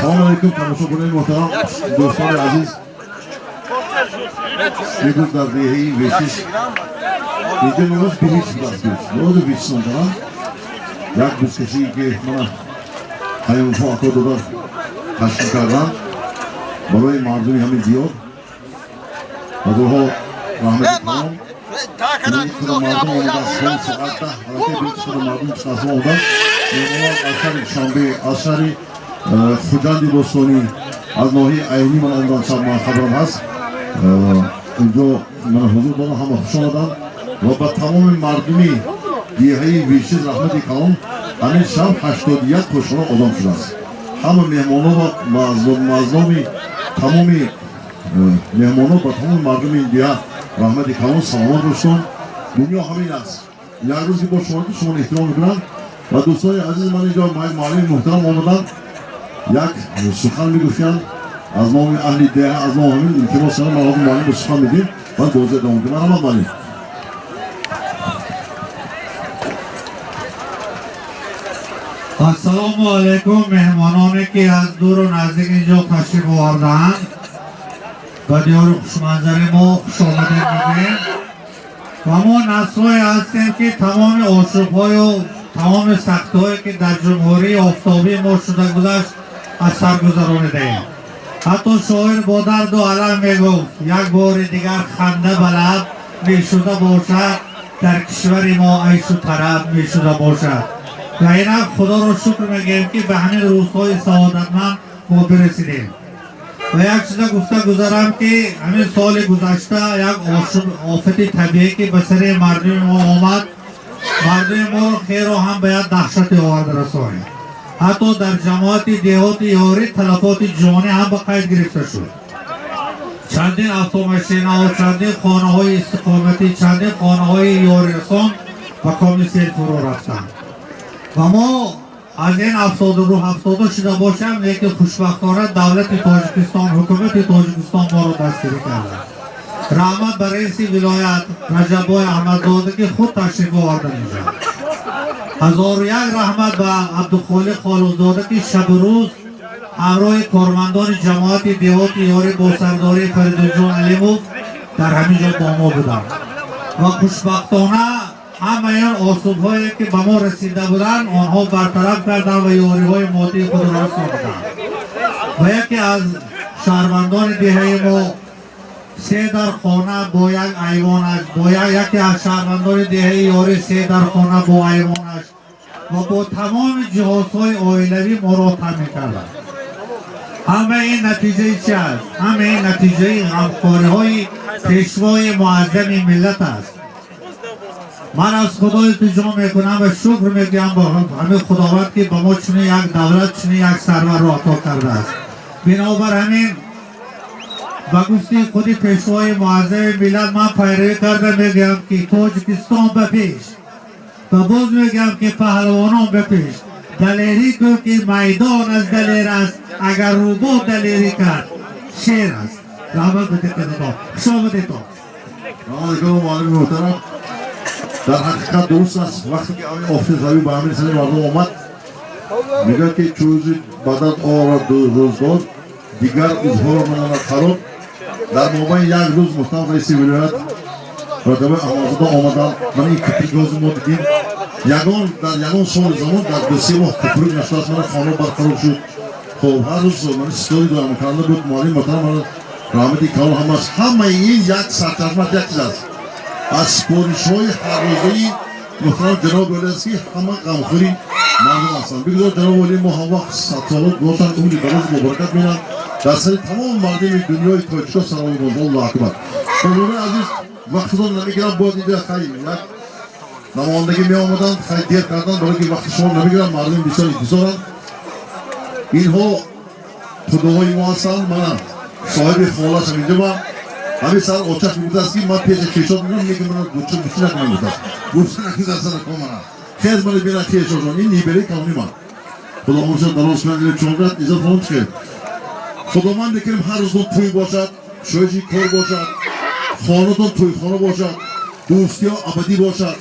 Assalomu alaykum tomoshabinlar muhtaram do'stlar aziz. Yedur dardihi veşiş. Videomuz birinci başlıyor. Ne oldu bir sonradan? Yak bu sesi ki bana hayvan fuakodolar Taşkınkar'dan Baroy Marduni hami diyor. Aduho rahmetli hanım. Bir kıda Mardun olmadan son saatte hareket bir kıda Mardun çıkarsa olmadan Memnunlar Aşari Şambi Aşari Fujandi Bostoni az nohi ayni man ondan çarmaya haberim has. Unjo mana huzur bana hama huşonadan ve ba tamamı Marduni diyeyi vişiz rahmeti kalın hani şam 80 koşuna odam şuras. Hama mehmonu ba mazlumi tamamı mehmonu ba tamamı Marduni diye rahmeti kalın selamat olsun. Dünya hamilas. Yargız gibi boş oldu son ihtiram edilen ve dostlar aziz manicar mali muhterem olmadan yak suhan bir güfyan az nomi ahli değer az nomi ülkeme sana mağazı mali bir suhan edin ve doze devam edin ama mali Assalamu alaikum mehmanoni ki az dur و نزدیک اینجا تشریف آورده‌اند و دیار خوشمنظری ما خوش آمدید میگیم و ما نسل‌هایی هستیم که تمام آشوب‌های و تمام سختی‌هایی که در جمهوری آفتابی ما شده گذشت از سر گذرانیدیم. حتی شاعر با درد و الم میگفت یک بار دیگر خنده به لب میشده باشد در کشور ما عیش و طرب میشده باشد و اینک خدا را شکر میگیم که به همین روزهای سعادتمند ما برسیدیم. و یک چیز گفته گذارم که همین سال گذشته یک آفت طبیعی که به سر مردم ما آمد مردم ما خیر و هم باید دهشت آورد رسانید. حتی در جماعت دیهات یاری تلفات جانی هم به قید گرفته شد. چندین اتوماشینا و چندین خانه های استقامتی چندین خانه های یاری رسان و کمیسیل فرو رفتند. و ما از این 72 شده باشم لیکن خوشبختانه دولت تاجیکستان حکومت تاجیکستان ما را دستگیری کرده. رحمت به رئیس ولایت رجبای احمدزاده که خود تشریف آورده اینجا. 1001 رحمت به عبدالخالق خالوزاده که شب روز همراه کارمندان جماعت دیهات یاری با سرداری فریدالجان علیموف در همینجا با ما بودند و خوشبختانه همه این آسیب‌هایی که به ما رسیده بودند آنها برطرف کردند و یاری‌های مادی خود را ساختند و یکی از شهروندان دیهه ما 3 در خانه با یک ایوانش با یکی از شهروندان دیهه یاری 3 در خانه با ایوانش و با تمام جهازهای عائلوی ما را تامین کردند. همه این نتیجه چی است؟ همه این نتیجه همکاری‌های پیشوای معظم ملت است. من از خدا التجا میکنم و شکر میگم با همه خداوند که به ما چنین یک دولت چنین یک سرور را عطا کرده است. بنابر همین و گفتی خودی پیشوای معظم ملت من پیروی کرده میگم که تاجیکستان به پیش و باز میگم که پهلوانان به پیش دلیری کن که میدان از دلیر است اگر روبا دلیری کرد شیر است. رحمت بده کنید خوش آمدید تو علیکم معلم محترم در حقیقت درست است وقتی که آقای آفیزایی به همین سنی مردم آمد میگه که چوزی بدن آورد روزگار دیگر اظهار منان خراب در موقع یک روز محترم رئیس ولایت رتبه احمدزاده آمدن من این کپریگاز ما دیدیم در یگان سال زمان در 2-3 ماه کپریگ نشده است من خانه برقرار شد. خب هر روز من ستوری دارم کرده بود معلم محترم من رحمتی کلان هم است. همه این یک سرچشمه یک چیز است از سپارش‌های هر روزی محترم جناب ولی است که همه غمخوری مردم هستند. بگذار جناب ولی ما هم وقت سالات باشند عمری دراز مبارکت می‌دهند در سر تمام مردم دنیای تاجیکستان سلام می‌کنم. الله اکبر. خانم عزیز وقتتون نمیگیرم باید اینجا خیلی یک نمایندگی می‌آمدند خیلی دیر کردند برای که وقت شما نمیگیرم مردم بسیار انتظارند. اینها خداهای ما هستند. من صاحب خانه هستم اینجا همین سر آتش میگوده است که من پیش کشاد میگم میگم من گوچه نکنم گوده است گوچه نکنم سر کامنا خیلی من بینا کشاد این نیبری کامنی من خدا مرشد دراز کنید چونگرد ایزا فرام چکه خدا من بکنیم هر روزون توی باشد شویجی کار باشد خانه‌تون توی خانه باشد دوستی ها ابدی باشد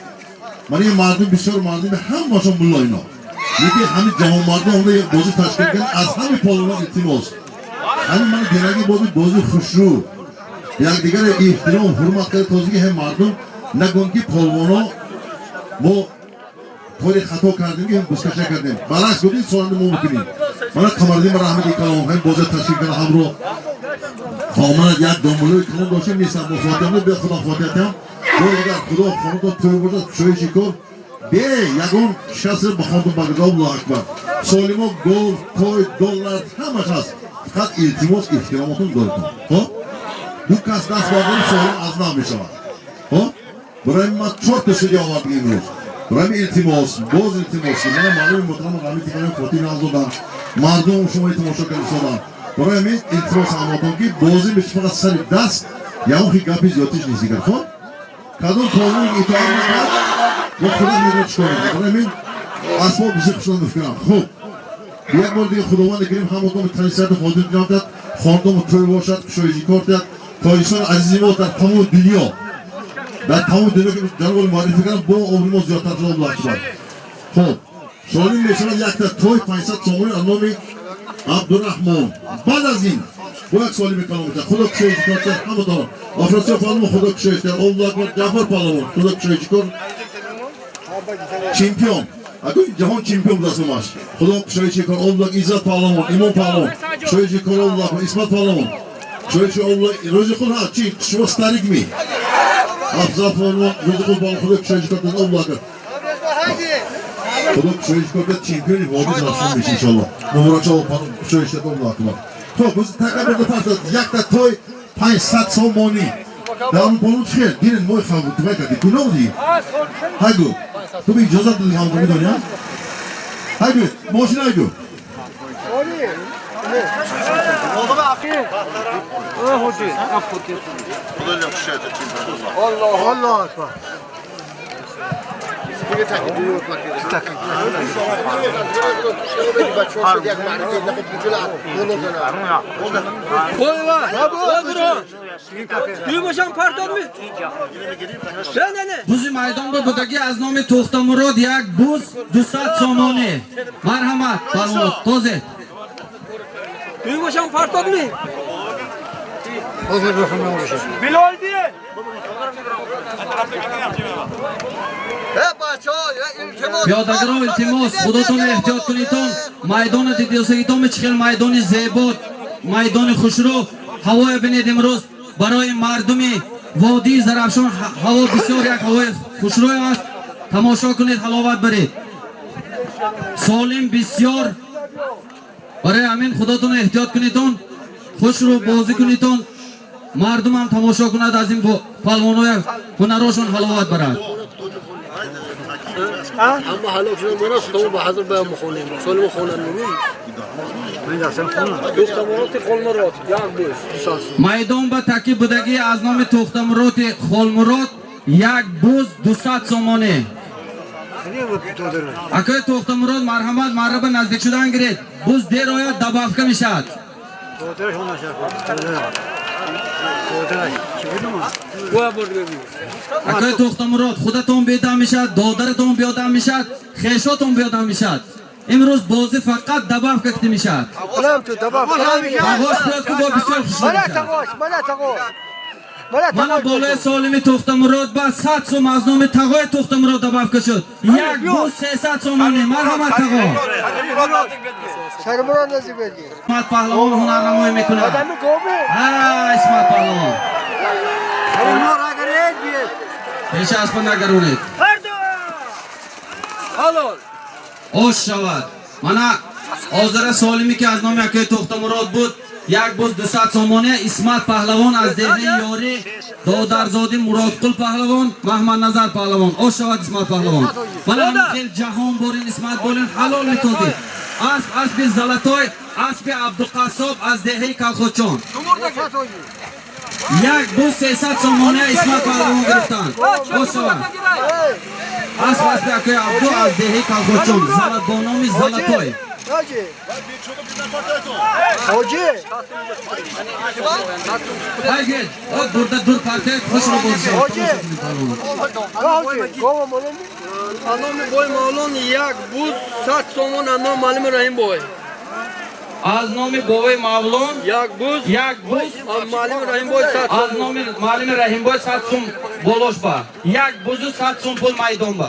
من این مردم بسیار مردم هم باشم ملا اینا Yedi hamid cevamlarda onda bozu taşkırken az hami poluna iltimos. Hani bana denagi bozu huşru. Yani diğer ihtiram, hürmet kare tozuki hem mardum. Ne gonki polvono bu थोड़े खातों कर देंगे हम बुस्कशा कर दें बालाश को भी सोने मुमकिन है मना कमर्दी में रहमत इकलाम है बोझ तस्वीर का हम रो हमारा याद दोमलो इकलाम दोषे मिसाल मुफातिया में बेखुदा मुफातिया वो लगा खुदा खानों तो थोड़े बोझ शोई शिको बे यागोन शास्त्र बखान तो बागदाव अल्लाह अकबर सोलिमो गोल कोई डॉलर हम अशास खात इल्तिमोस इख्तिरामों दौरता हो दुकास दास बागोन सोलिम आज़ना मिशवा हो बुराई मत छोटे से जवाब गिनो Rami iltimos, boz iltimos. Mana malum muhtaram Rami tikane fotin aldodan. Mardum şuma iltimos şokan. Rami iltimos amaton ki bozi mishfaq sar das yahu gapiz yotish nisigar. Xo? Kadon kolun itoamda bu xudo mero chikore. Rami asbo bizi xushlan mifkiram. Xo. Bir bor diye xudovand kirim hamoton tanisada xodin jabdat, xondom to'y boshad, shoyji kortat, to'yson azizimot dar tamu dunyo. Ben tamu dönük canım marifi kanım bu oğlumuz yatatlı oldular. Hop. Solim mesela yakta toy paysat soğunu anlamı Abdurrahman. Badazin. Bu ek solimi kanımda. Kuda kuşayı çıkartlar. Hamı tamam. Afrasya falan mı kuda kuşayı çıkartlar. Oğlum var Cafer Palavan. Kuda kuşayı çıkar. Çempiyon. Akın Cahan çempiyon burası maç. Kuda kuşayı çıkar. Oğlum İzzet Palavan. İmam Palavan. Kuşayı çıkar oğlum İsmet Palavan. Kuşayı çıkar oğlum Rızıkul ha. Çiğ. Şu starik mi? Afzal Palavan, Rızıkul Palavan, Kuda kuşayı çıkartlar. Oğlum akın. Kuda kuşayı çıkartlar. Çempiyonu vadi çalışmış inşallah. Numara çoğu kuşayı çıkartlar. Oğlum akın. To, biz tekrar bir defa yakta toy pay sat somoni. Devam bunu çıkıyor. Dirin moy xavut demek ki günah değil. Haydi. Tu bir icazat dedi ham bunu dünya. Haydi. Moşin haydi. Oldu mu akı? Hoca. Kuda kuşayı çıkartlar. Allah akbar. Bir takip ediyor bak. Takip. Koy var. Odur o. Duymaşan pardon mu? Ne? Buzi maydonda budagi az nomi To'xtamurod yak buz 200 somoni. Marhamat, palvon, toze. Duymaşan pardon mu? Hazır bakımdan uğraşır. Bilal diye. Piyodagirov iltimos, xudotun ehtiyot kuniton. Maydoni didiyosagiton chiqil maydoni zebot, maydoni xushro, havoya bined imroz baroy mardumi vodi Zarafshon havo bisyor yak havoy xushro ast. Tamosho kuned halovat barid. Solim bisyor. Baroy amin xudotun ehtiyot kuniton. Xushro bozi kuniton. Mardum ham tamosho kunad az in palvonoy hunaroshon halovat barad. Ama hala şuna bana tutamı bahazır bayan mukhonim. Solim mukhonim mi? Ben de sen khona. To'xtamurod Xolmurod. Yak buz. Maydon ba taki budagi az nomi To'xtamurod Xolmurod yak buz 200 somoni. Akay To'xtamurod marhamat marhaba nazdik shudan gired. Buz deroya dabavka mishad. Akay To'xtamurod xudaton bedam mishad, dodaraton biyodam mishad, kheshoton biyodam mishad. Imroz bozi faqat dabavka kiti mishad. Ulan tu dabab. Tavosh biyod ki bo bisyor xushro Bana mishad. tavosh, bana tavosh. Mana bolay solimi To'xtamurod ba 100 so'm az nomi Tag'oy To'xtamurod dabavka shud. Yak buz 300 somoni. Marhamat Tag'o. Sarmura nasip edin. İsmat Pahlavon hunarnamoyi mekunad. Adamı kovme. Ha, İsmat Pahlavon. Sarmura garet bir. Pesha aspanda garunid. Halol. Osh shavad. Mana hozir solimi ki az nomi Akay To'xtamurod bud. Yak buz 200 somoni. İsmat Pahlavon az devri yori Dodarzodi Murodqul Pahlavon, Mahmad Nazar Pahlavon. Osh shavad İsmat Pahlavon. Mana xel jahon borin İsmat borin halol metodi. Asp Zalatoy, asp Abduqassob az dehi Kalxochon. Yak buz 300 somoni İsmat Pahlavon giriftan. Osh shavad. Asp Akay Abdu az dehi Kalxochon. Zalat bonomi Zalatoy. Hacı. Hacı. Hay gel. Burada dur parti hoşuna bozsun. Hacı. Hacı. Kova molen mi? Anomi boy mavlon yak buz 7 somon anom Malim Rahim boy. از نام بوی مولون Yak buz Malim Rahim boy 7 از نام معلم رحیم بای 100 سوم بولوش با یک بوزو 100 سوم پول میدان با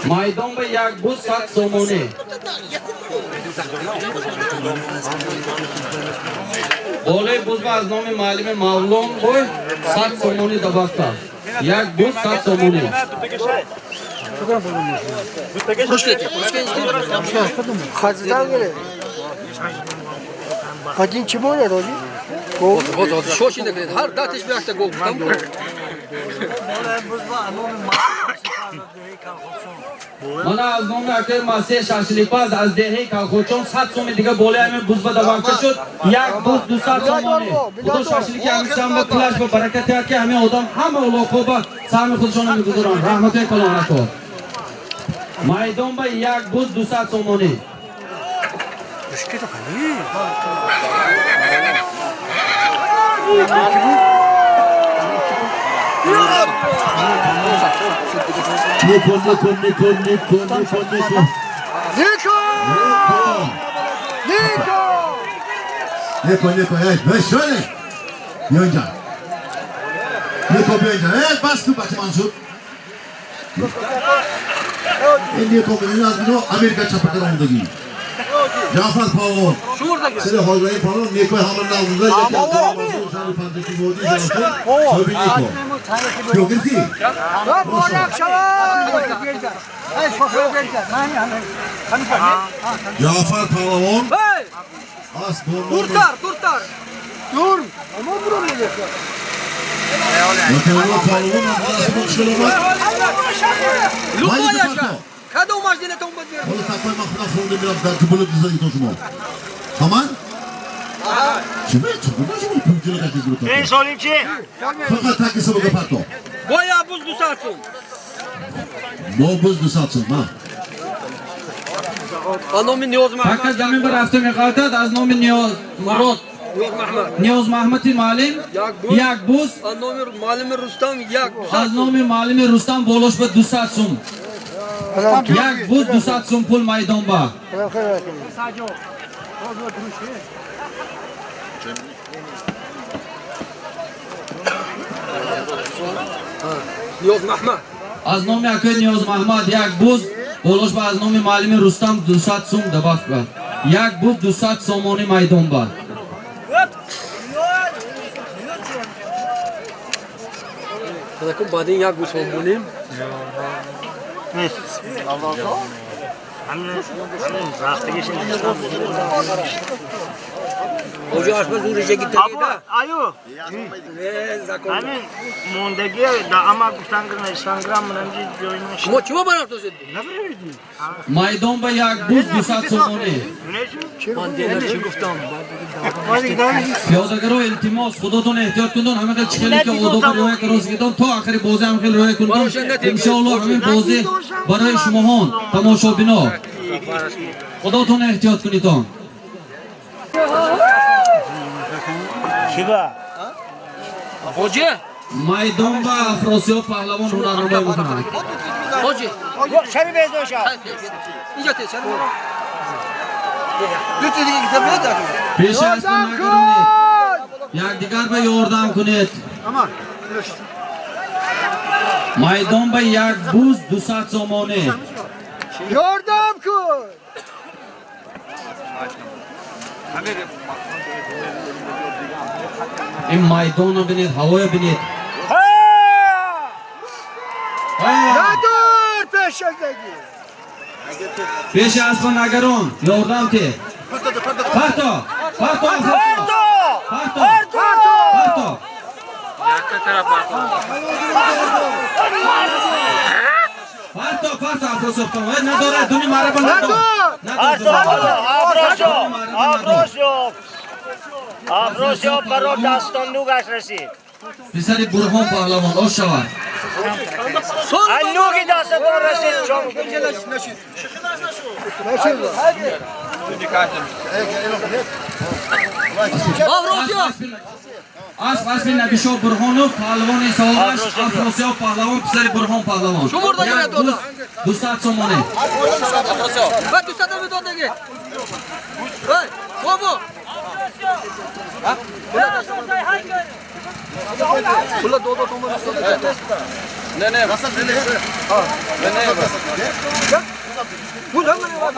میدان با یک بوز 100 سومونه بالای بوز با از نام معلم مولون بای 100 سومونی دباکتا یک بوز 100 سومونی Hacıdan göre. Hacın kim oluyor Rozi? Şu şimdi kred. Har dateş bir hafta gol. Tamam. Mana az nom akar mase shashlipas az dehi kalkochon 100 so'm diga bo'laymi buz va davomga shud yak buz 200 so'moni xudo shashlik hamisham va plash va barakat yaki hame odam hamma uloqoba sami xudshona miguzuron rahmatay qalon ko maydon ba yak buz 200 so'moni Niko. Evet, ve şöyle. Yonca. Niko Yonca. Evet, bastı Batı Mansur. Niko Yonca, Amerika çapakları oldu gibi. Cafer Pavlov. Seni Holga'yı Pavlov, Niko hamurun altında. Ama abi. Sen fantezi modu izliyorsun. Tabii Niko. Yok ki. Bak bu akşam. Cafer Pavlov'un. Hey! As Turtar. Dur. Ama buram ne diyor? Cafer Pavlov'un arkadaşı bakışları var. Lupa Haydi yaşa. Pato. Kada o maç dine tomba diyor. Onu takmayı makbuna fonda biraz daha tıbırlı dizayı tozumu. Tamam? Şimdi çıkırma şimdi pümcülük herkes gibi takıyor. Solim ki. Fakat takısı bu kapattı. Boya buz du satsın. Bol buz satsın ha. Anomi Niyoz Mahmud. fakat zamin bir hafta meqaltat az nomi Niyoz Marot Niyoz Mahmud. Niyoz Mahmudi malim yak buz Anomi Malim Rustam yak du az satsın. nomi malimi Rustam bolosh ba 200 so'm yak buz 200 so'm pul maydon ba Niyoz Mahmud. از نام اکوی نیاز محمد یک بوز بولوش با از نام معلم رستم 200 سوم دباخت با یک بوز 200 سومانی میدان با Kada kum badin yak bu sombunim. Hoca aşmaz uğraşa gitti da. Ayo. Zakon. Hani mondagi da ama Sangram Sangram namji joymuş. Mo çima bana to dedi. Ne verdin? میدان با یک بوز 200 سومانی Man diye şey guftam. پیادهگرا التماس خودتون احتیاط کنید همه خیلی چخیلی که آداب روی کراس گیدان تا آخری بازی هم خیلی روی کنید انشاءالله همین بازی برای شما هون تماشا بینا خودتون احتیاط کنید تان Kiba. Hoca. میدان با افراسیاب پهلوان هنرنمایی میکنند Hoca. Yok şeri bezdoşa. İnce te sen. Lütfen kitabı da. پیش از کن نگرانید یکدیگر به یاردم کنید میدان به یک بوز 200 سومانی Yardım kır. این میدان رو بینید هوای بینید Ne dur peşindeki. پیش از کن نگران یاردم تی پرتو پرتو افراسیاب نداره دونی مربا Afrosyo baro dastonlu gash rasid. پسری برهان پهلوان آش شود Annu ki daston rasid chom. Asli Nabisho Burhonov, Pahlavon Solash, Afrosiyov Pahlavon, Pisari Burhon Pahlavon. Shu murda Yak buz 200 somoni. Va 200 mi dodagi? Hey, bobo. Ha? Bular dodo tomon Ne. Ha. Ne. Bu da mı var?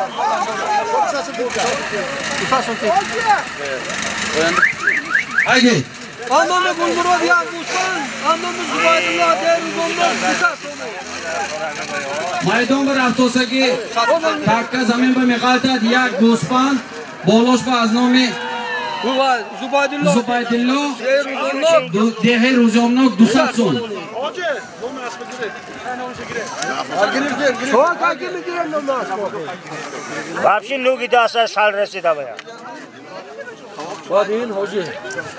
Haydi. Anlamı Gulmurod ya Mustan, anlamı Zubaydullah Deruzondan kısa sonu. Maydon bir avtosagi takka zamin ba miqaltat yak guspan bolosh ba aznomi Bu var Zubaydullah Zubaydillo Deruzondan dehe ruzomnok 200 son. Şu an kaçı mı girelim ondan? Вообще ноги да аса сал расида бая. Vadin hoca.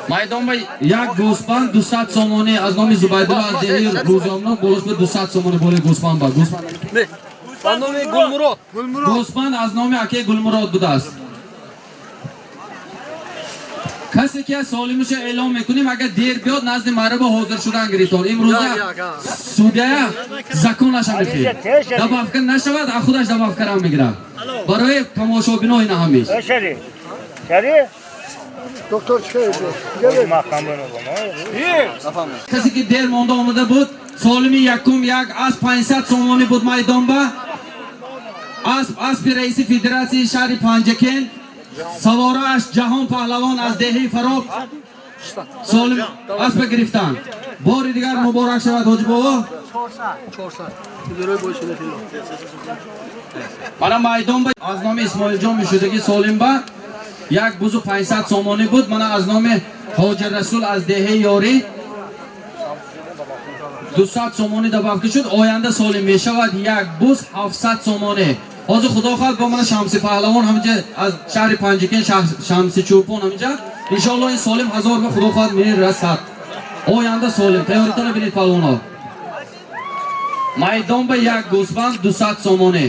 Maydon ba yak guspan 200 somoni aznomi Zubaydillo az dehe ruzomnok bolosh ba 200 somoni bole guspan ba guspan. Ne? Anlamı Gulmurod. Guspan aznomi ake Gulmurod budas. کسی که سالمش اعلام میکنیم اگر دیر بیاد نزد مرا با حاضر شدن گرفتار امروزه سوده زکانش هم بخیر دبافکر نشود از خودش دبافکر هم میگیره برای تماشابینا این همیش Şeri. Şeri. Doktor çıkıyor. Makamını bana. کسی که دیر مانده آمده بود سالمی یکم یک از 500 سومانی بود میدان با اسب رئیس فدراسیون شهر پنجکن سواراش جهان پهلوان از دهی فراب سالم اسب گرفتن بار دیگر مبارک شود حاجی بابا Çorsa. Gidiyor boy söyletiyor. mana maydon ba az nomi Ismoiljon mishudagi solim ba yak buzu 500 somoni bud mana az nomi Hoji Rasul az dehe yori 200 somoni dabavki shud oyanda solim meshavad yak buz 700 somoni hozir xudo xohlab ba mana Shamsi Pahlavon hamja az shahri Panjiken Shamsi Cho'pon hamja inshaalloh in solim 1000 ba xudo xohlab meni rasat oyanda solim tayyorliklarni bilib palvonlar maydon ba yak gusband 200 somoni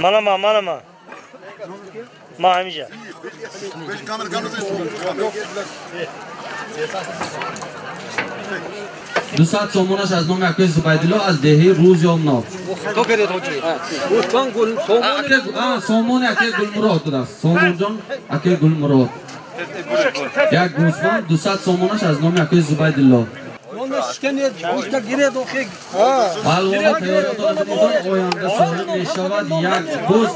Manama. Mahamica. 200 somonash az nomi Akay Zubaydillo az dehi Ruzomnov. To kere hoca. Osman Gul Somon. Somoni Akay Gulmurod budas. Somonjon Akay Gulmurod. Yak gusman 200 somonash az nomi Akay Zubaydillo. Onda şikayet hoşta gire dokek. Palvona tayyorlagan oyanda so'lim meshavad yak buz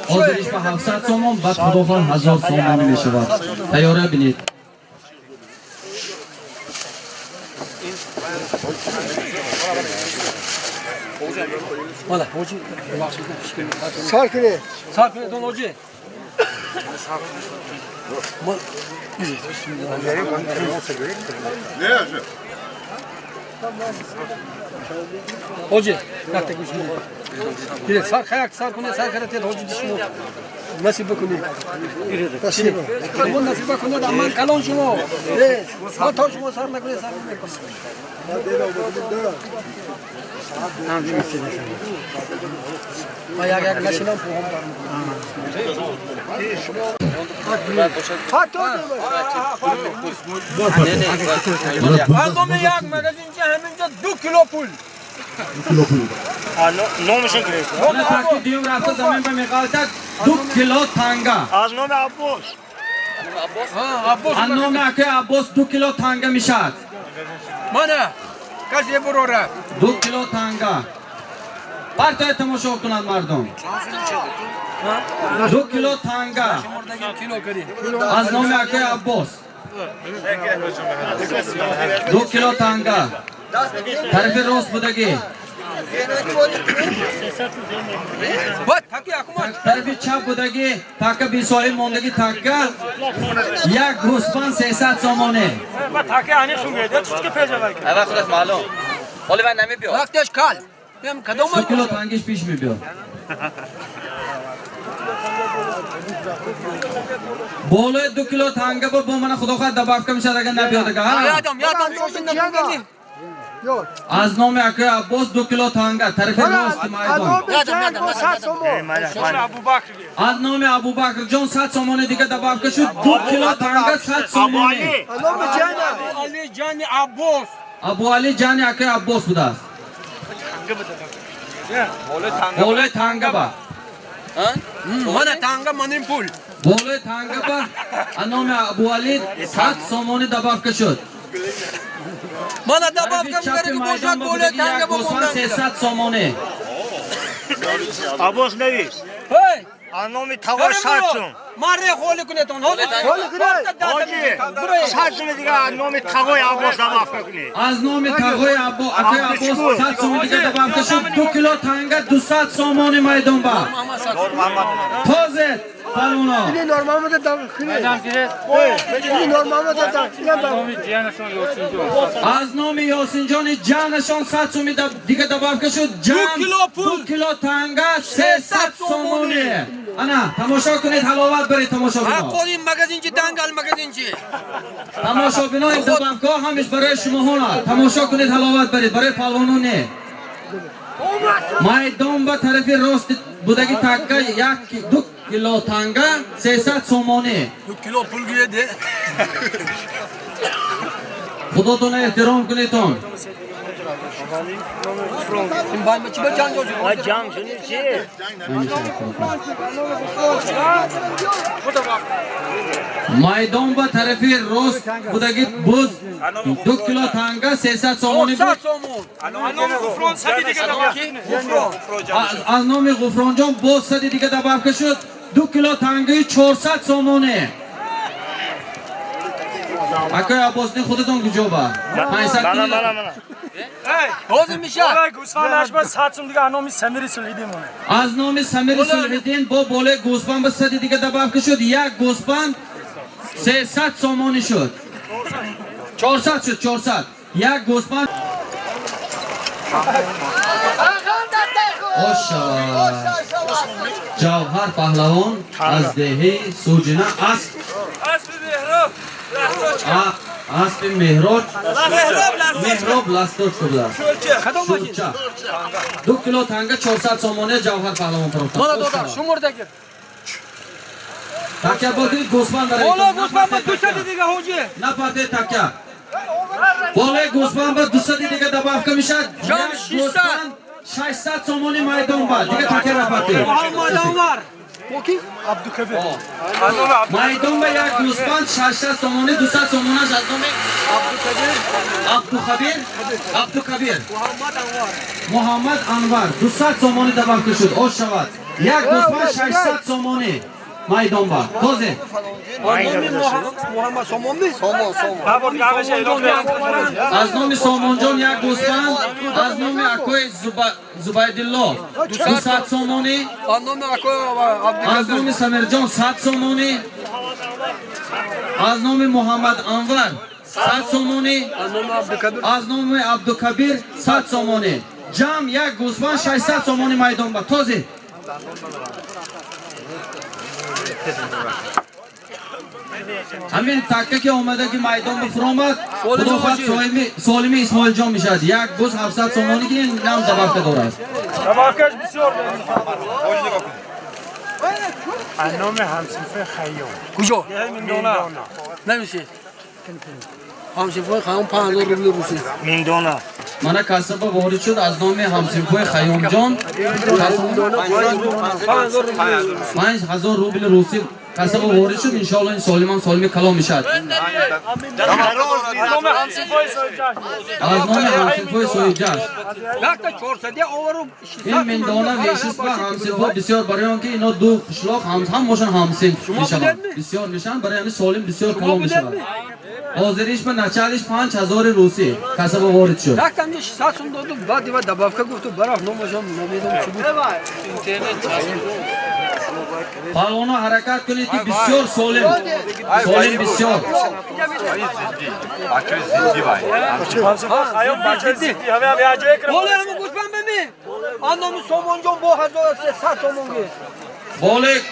hozir ish 700 somon bad xudoxol 1000 somoni meshavad. Tayyora binit. Mana hoca. Sarkire. Sarkire don hoca. Hoca, yakta güçlü. Direkt sar kayak sar kune sar karat et hoca dişmo. Nasip bakuni. Nasip. Bu nasip bakuni da aman kalon şunu. O toş mu sar nakle sar. Tamam bir şey. Bayağı yak naşınan puan. Hat oldu. Aldım yak magazinci hemince 2 kilo pul. Nomişe gireyim. Mana takki diyor rafta zamin ba miqaltat 2 kilo tanga. Az nomi Abbos. Abbos. Az nomi Akay Abbos 2 kilo tanga mishad. Mana. Kaç ye burora? 2 kilo tanga. Barcha tomosha kunad mardom. 2 kilo tanga. Kilo kari. Az nomi Akay Abbos. 2 kilo tanga. Tarifi rost budagi. Bak taki akuma. Tarifi chap budagi taka bisoy mondagi taka yak guspan 300 somoni. Bak taki ani şungaydı. Tutki peje var. Evet xudas ma'lum. Oliver nemi biyo. Vakteş kal. Hem kadın 2 kilo tangish pish mi biyo. Bolo 2 kilo tanga bu mana xudo xohlab dabavka mishad agar nabiyodaga. Yadam çoşun da geldi. Yok. از نام اکای عباس 2 کیلو تانگه طرف راست مایدان. از نام ابوبکر جان 100 سومانی دیگه دباف شد 2 کیلو تانگه 100 سومانی. Anam Ali Cani Abbas. ابو علی جان اکای عباس بوده است. بالای تانگه با. Bana tanga manim pul. بالای تانگه با از نام ابو علی 100 سومانی دباف شد. Bana da طرف babkam چپ gari ki مایدان boşalt با böyle بودگی tanga یک گوسفند bokumdan. 300 سومانی. Abos nevis. Hey. Anomi tava saçın. Marre holi kuneton. Holi Hacı. Saçını diye anomi tavoy abos da bakakni. از نام تقوی اکای عباس 100 سومانی دیگه دباف شد 2 کیلو تانگه 200 سومانی مایدان با. تازه پلونا. Ini normalde da kine. Ini normalde da از نام یاسین جان جانشان 100 سومی دیگه دباف شد جان 2 کیلو تانگه 300 سومانی. انا تماشا کنید حلاوت برید تماشا Ha بنا. koyayım magazinci dangal magazinci. تماشا بنا این دبافگاه همش برای شما هست. تماشا کنید حلاوت برید برای پلوانان نه. مایدان با طرف راست بودگی تکه 2 کیلو تانگه 300 سومانی. 2 kilo pul yedi. خداتون احترام کنیدتون. Şimdi bay maçı ben can çocuğum. Ha cam şunu içi. مایدان با طرف راست بودگی بوز 2 کیلو تانگه 300 سومانی بود. 400 somun. از نام غفران جان باز صدی دیگه دباف شد 2 کیلو تانگه 400 سومانی. اکای عباس خودتون کجا با 500 Bana کیلو bana bana. Bozun bir şey. از نام سمیر سلحدین با بالای گوسفند به صدی دیگه دباف شد یک گوسفند 300 سومانی شد 400 شد 400 یک گوسفند آشا جوهر پهلوان از دهه سوجنه اسب مهراج مهراب لاستوچ بوده شورچه 2 کیلو تانگه 400 سومانی جوهر پهلوان فروخته Bana da şumurda gir. تکیه بودید گوسفند برای Ola Gosman bak düşedi diye hoca. نپاته تکیه بالای گوسفند با 200 دیگه دباف میشه جان یک گوسفند 600 سومانی مایدان با دیگه تکیه نپاته Muhammad'dan var. Bakayım. Abdülkabir. مایدان با یک گوسفند 600 سومانی 200 سومانش از نام عبدالکبیر Muhammad'dan var. محمد انور 200 سومانی دباف شد آش شود یک گوسفند 600 سومانی مایدان با تازه Muhammed somon mu? Somon. از نام سامان جان یک گوسفند از نام اکوی زبیدالله 200 سومانی Anlamda Abdülkabir. از نام سمیر جان 100 سومانی از نام محمد انور 100 سومانی Anlamda Abdülkabir. از نام عبدالکبیر 100 سومانی جمع یک گوسفند 600 سومانی مایدان با تازه همین تکه که اومده که مایدان بفرامد خدا خواهد سالمی اسماعیل جان میشد یک گوز 700 سومانی که این نام دباکه داره است نام همسنفه خیام Kujo. میدونه Neymişi? Hamsi boy kham 5000 ruble Rusi. Mindona. من کسب وارد شد از نام همسنفه خیام جان 5000 روبل روسی کسب وارد شد انشاءالله این سالمان سالمی کلام میشد نام همسنفه سویجاش از نام همسنفه سویجاش Yakta çorsa diye ovaru. این مندانه ویشیست و همسنفه بسیار برای آنکه اینا دو قشلاق هم باشن همسنف میشن بسیار میشن برای همین سالم بسیار کلام میشن حاضریش به نچالش 5000 روسی کسب وارد شد Yakta diye saçın doğdu. Badi ve dabafka guftu. Baraf nomajam nomidam çubuk. پلوانا حرکت کنید که بسیار سالم بسیار همسنفه خیام بچه زیدی همه هم یه جای کرد Ola ama Gosman be mi? Anlamı somonjon bu hazır 300 somongi. Bolik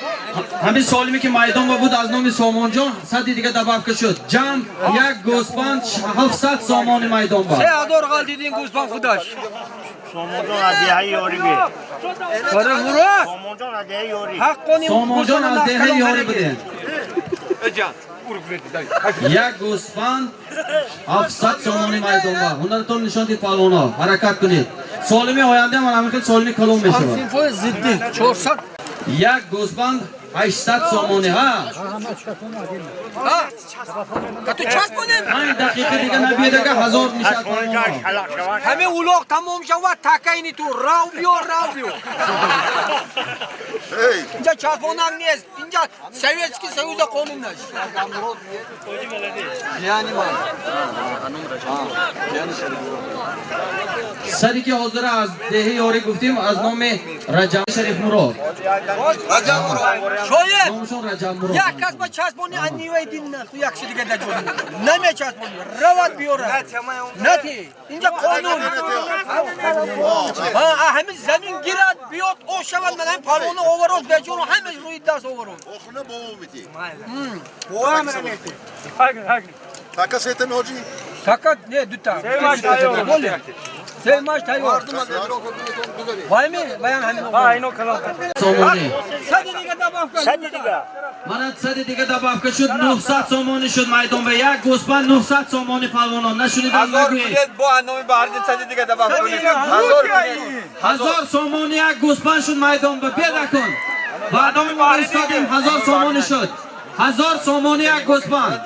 همین سالمی که مایدان بود از نام سامان صدی دیگه دبابکه شد جمع یک گوسفند 700 سامان مایدان بود 3000 قال دیدین گوسفند خودش Somonjon adiyai yori be. برای مراد Somonjon adiyai yori. حقونی سامان جان از دهه یاری بودن یک گوسفند 700 سامان مایدان بود هنرتون نشان دید پالونا حرکت کنید سالمی آینده من همین سالمی کلوم میشه فوی زدی 400 یک گوسفند 800 سامانی ها تو چسب کنیم این دقیقه دیگه نبیده که 1000 میشه همه اولاغ تمام شود تکه اینی تو راو بیو اینجا چسبونم نیست اینجا سویتسکی سویز قانون نش یعنی من سری که حاضر از دهه یاری گفتیم از نام رجب شریف مراد شاید نامشون رجب مراد یک کس با چسبونی انیوی دین نه تو یک سی دیگه نجوری نمی چسبونی رواد بیاره نتی اینجا قانون همه زمین گیرد بیاد او شود من هم پروانه اووروز بجور و همه روی دست اووروز Oxuna boğu biti. Hakkı. Taka seytemi hoca. fakat ne dütta Sevmaç tayo. Sevmaç tayo vay mı bayan hani Ha ino kalan. سامانی sadece diye tabak Sadi diga. من سری دیگه دبابکه شد 900 سامانی شد میدان به یک گوسفند 900 سامانی پلوانان نشونیدن نگوید Bu anlamı bağırdın sadece diye devam ediyor. 1000 سامانی یک گوسفند شد میدان به بیاد کن بعدم ما ایستادیم 1000 سامانی شد 1000 سامانی یک گوسفند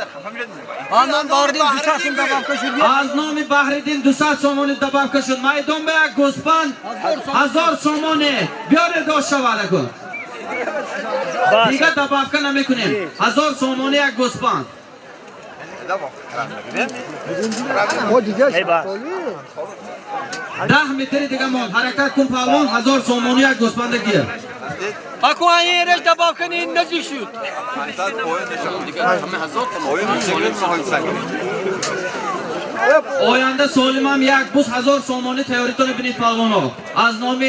Aman bağırdın dütasın tabak kaşır از نام بحردین 200 سامانی دبابکه شد میدان به یک گوسفند 1000 سامانی بیاره داشت شود کن دیگه دبابکه نمیکنیم 1000 سامانی یک گوسفند Eyvah. 10 متر دیگه ما حرکت کن پهلوان 1000 سامانی یک گوسفند گیر Aku aynı yere tabak kanı nazik şut آینده سالم هم یک بوس 1000 سامانی تیاریتون بینید پهلوانا از نام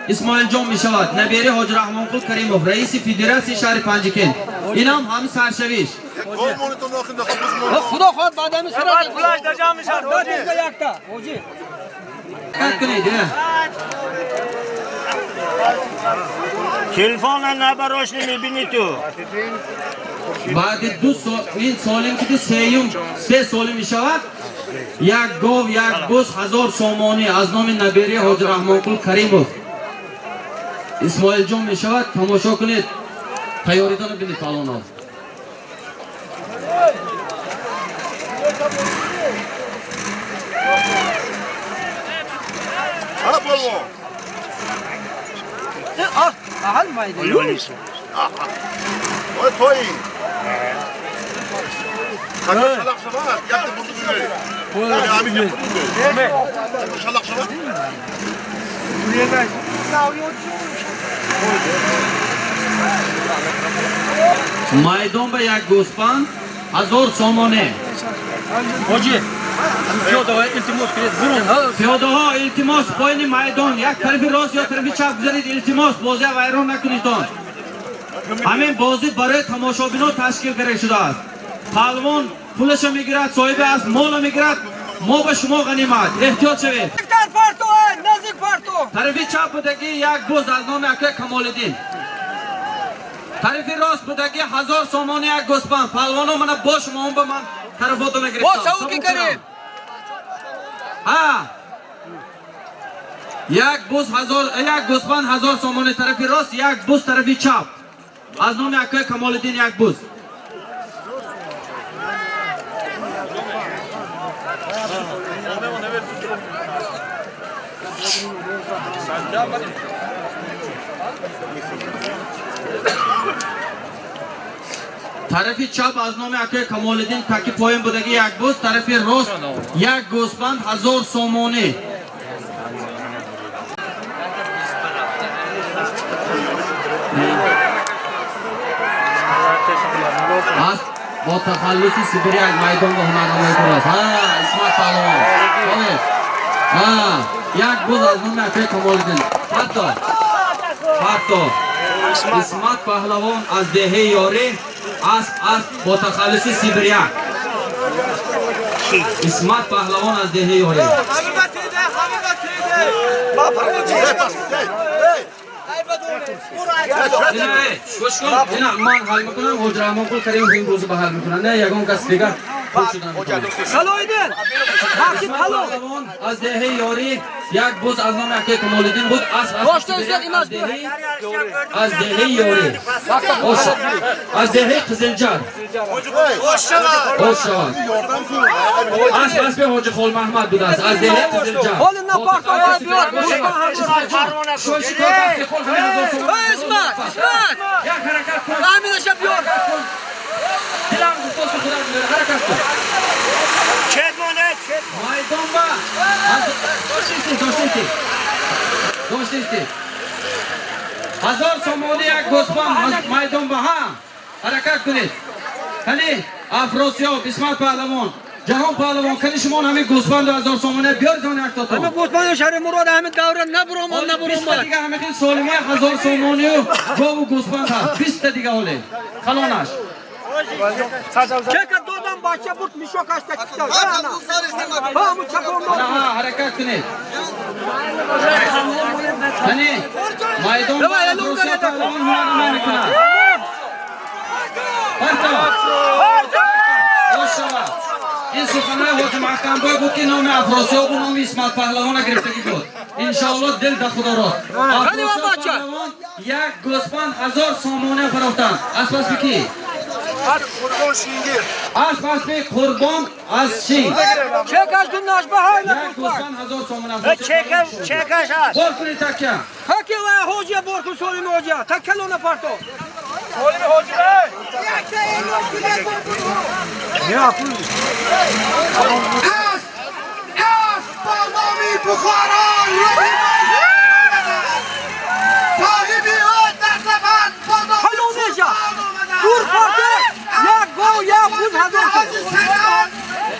اسماعیل جان می شود نبیری حاج رحمان قل کریموف رئیس فدراسی شهر پنجکن این هم همه سرشویش Kol monitörünü okun da kapısını Xudo xohlab badami Bak flash da canmışlar. Dodingga yakta hoji حرکت کنید Telefonla ne baroşni mibini tu. بعد این سالم که سه سالم می شود یک گاو یک بوس 1000 سامانی از نام نبیری حاج رحمان قل کریموف اسماعیل جان می شود تماشا کنید تیاریتون بینید پهلوانا Hala polvo. ah ahal maydi Oy toyin. Taka şalak şabat. Yaptı bunu böyle. Yani abi yaptı bunu böyle. Taka şalak şabat. میدان به یک گوسفند 1000 سامانه hoji Piyoda iltimos kiret burun پیاده ها التماس پایین میدان یک طرف راست یا طرف چپ بذارید التماس بازی ویران نکنید همین بازی برای تماشابینان تشکیل گرفته شده است پهلوان پولش میگیرد صاحب است مال میگیرد ما به شما غنیمت احتیاط شوید در پارتو نزدیک پارتو طرف چپ بودگی یک بوز از نام اکه کمالدین طرف راست بودگی 1000 سامان یک گوسفند پهلوانا من با شما هم به من طرفاتو نگرفتم با سوکی کنیم ها یک بوز 1000 یک گوسفند 1000 سامان طرف راست یک بوز طرف چپ از نام اکه کمالدین یک بوز طرف چپ از نام اکه کمالدین تکی پایین بودگی یک بوز طرف راست یک گوسفند 1000 سامانه است با تخلص سپری یک میدان به هنرنمایی کنید اسمت پهلوان یک بوز از نام اکه کمالدین حتی اسمت پهلوان از دهه یاری اسب با تخلص سیبریان. اسمت پهلوان از دهه یاری. گوش کن، اینا من حل میکنم، حجره‌مان کل کریم این روز به حل میکنم. نه یگان کس دیگر خود شدن میکنم. سلایدن پهلوان از دهه یاری یک بوز از نام اکه کمال‌الدین بود. از دهه یاری از دهه قزلجر اوشاد اسب حاج خال محمد بود. از دهه قزلجر حال نپاکت بیاد شوشی که خال اسمت یک حرکت کن. امینش بیاد دلم دوست خدا بیاره حرکت کن. مایدان با داشتیستی 1000 سومانی یک گوسفند مایدان با ها حرکت کنید. کنی افراسیاب اسمت پهلوان جهان پهلوان کنی شما همین گوسفند 1000 سومانی بیارید اون یک تا همه گوسفند شهر مراد همه دوره نبرم 20 دیگه همه خیلی سالمی 1000 سومانی و گاو و گوسفند هست. 20 دیگه حاله خلانش چه که دادم بچه بود میشو کشته کشته با همون چکم حرکت کنید. کنی مایدان با افراسیاب پهلوان هنرمند میکنن. این سخنهای حاج محکم بای بود که نام افراسیاب و نام اسمت پهلوان گرفتگی بود. انشاءالله دل ده خدا راست. افراسیاب پهلوان یک گوسفند 1000 سومانی فروختن. اسب بکی اسب قربان از شین چه کش دو ناش بهای یک گوسفند 1000 سومانی فروختن. چه کش هست؟ بار کنید تکیه تکی و حاجه بارکن سولیم حاجه تکلو نپرتو دور پاکه یک گو یک بود 1000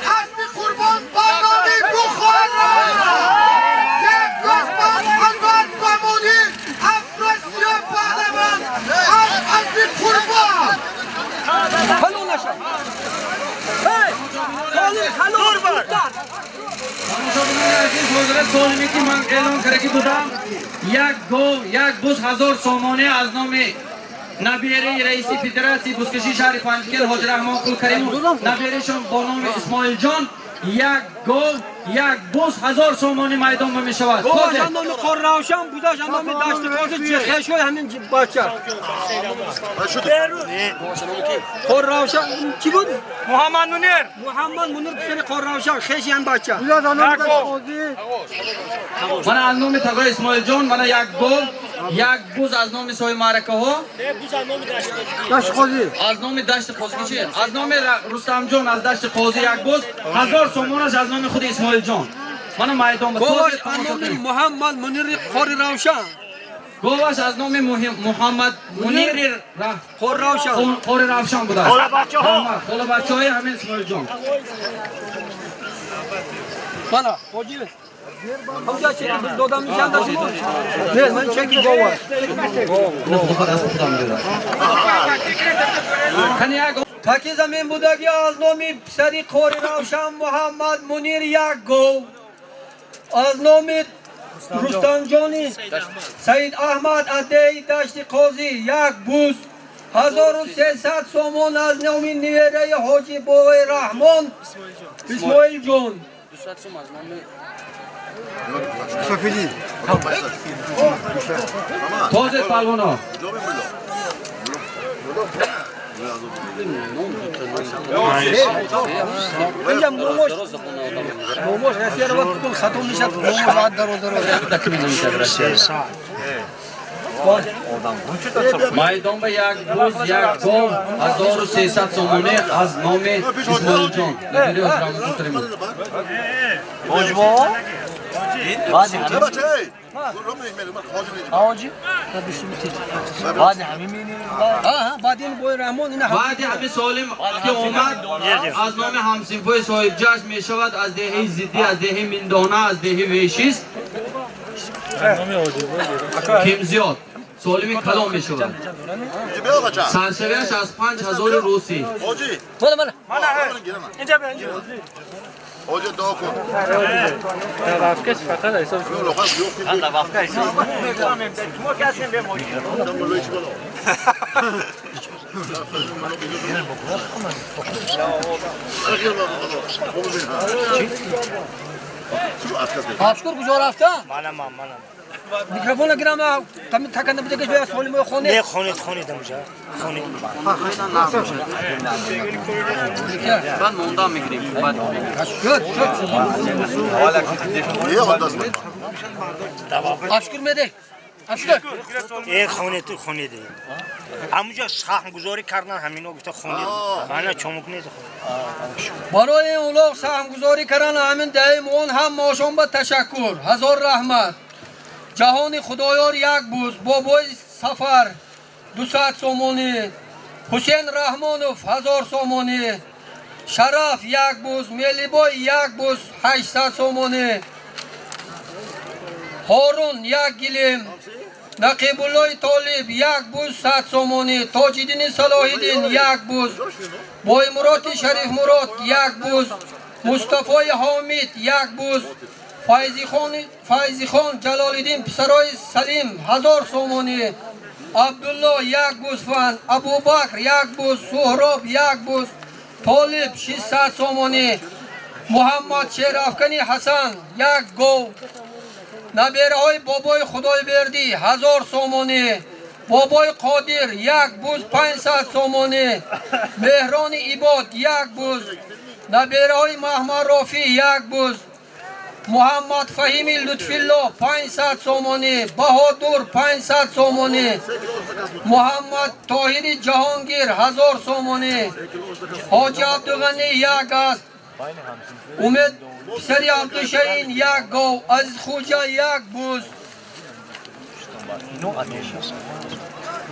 اسب قربان با نامی بخارا یک گوسفند 1000 سومانی افراسیاب پهلوان اسب قربان خلو نشد دور بر حضرت سالمی که من اعلام کرده بودم یک گو یک بوز 1000 سومانی از نام نبیره رئیس فدراسیون بزکشی شهر پنجگل حاج رحمان قل کریم نبیرهشون با نام اسماعیل جان یک گو یک بوز 1000 سومانی میدان می شود. گوش اندام قرراوشان بوداش اندام داشت قاضی چه شوی همین بچه قرراوشان کی بود؟ محمد منیر پسر قرراوشان خیشی هم بچه من از نام تبر اسماعیل جان من یک گو یک بوز از نام سوی معرکه ها داشت قاضی از نام دشت قاضی چی از نام رستم جان از دشت قاضی یک بوز 1000 سومانش از نام خود اسماعیل جان من میدان به گوش اندام محمد منیر قرراوشان گوش از نام محمد منیر قرراوشان بوده خاله بچه های همین اسماعیل جان بالا حاجی همجا چی biz دادم نشان داشتیم نه من چکی گوه نه خود از خودم میگم کنی یک تاکی زمین بودگی از نامی پسری قرراوشان محمد منیر یک گو از نامی رستم جانی سید احمد ادهی دشت قاضی یک بوز 1300 سومون از نامی نیره حاجی بوی رحمان اسماعیل جان تازه پلوانا اینجا موموش رسیه رو بکن ختم میشه موموش راحت میدان به یک بوز یک گاو 1300 سومانی از نام اسماعیل جان نبیره از رحمان کریم آجی بعد این بوی رحمان این بعد همین سالم که اومد از نام همسینفوی صاحب جشن می شود از دهه زیدی از دهه میندانه از دهه ویشیست کم زیاد سالم کلام می شود. سرشویش از 5000 روسی. مالا اینجا بیا اینجا Hoca daha konu. وافکش فقط حساب ما کسی به ما اشکر کجا رفتن؟ منم میکروفون گرام کمی تکنده بده که بیا سالم خونه. نه خونید اونجا خونید بعد موندم میگیریم. Niye ondasın? اشکر میده. اشکر. خونید تو خونید همونجا سهم گذاری کردن همینا گفته خونید من چمک نیست برای اولاد سهم گذاری کردن همین دایم اون هم ماشون با تشکر. هزار رحمت. جهان خدایار یک بوز بابای سفر 200 سومونی حسین رحمانوف 1000 سومونی شرف یک بوز میلیبای یک بوز 800 سومونی هارون یک گلیم نقیب الله طالب یک بوز 100 سومونی تاجدین صلاح‌الدین یک بوز بای مراد شریف مراد یک بوز مصطفی حامد یک بوز فایزی خان جلال‌الدین پسرای سلیم 1000 سومونی عبدالله یک بوز فن ابوبکر یک بوز سهراب یک بوز طالب 600 سومونی محمد شیرافکنی حسن یک گو نبیره های بابای خدای بردی 1000 سومونی بابای قادر یک بوز 500 سومونی مهران عباد یک بوز نبیره های محمد رافی یک بوز محمد فهیمی لطفی الله 500 سومونی بهادر 500 سومونی محمد طاهری جهانگیر 1000 سومونی حاجی عبدالغنی یک است امید سری عبدالشهین یک گو عزیز خوجا یک بوز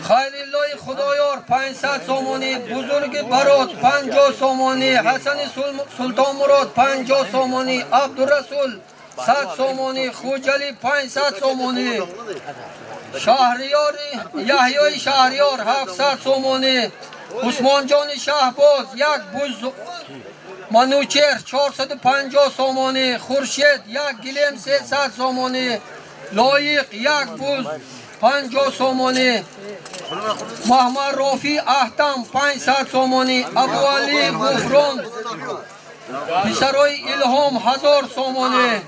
خیر الله خدایار 500 سومونی بزرگ برات 50 سومونی حسن سلطان مراد 50 سومونی عبدالرسول 100 سومونی خوجلی 500 سومونی شهریار یحیای شهریار 700 سومونی عثمان جان شهباز یک بوز منوچهر 450 سومونی خورشید یک گلیم 300 سومونی لایق یک بوز 50 سومونی محمد رافی احتم 500 سومونی ابو علی گفران پسرای الهام 1000 سومونی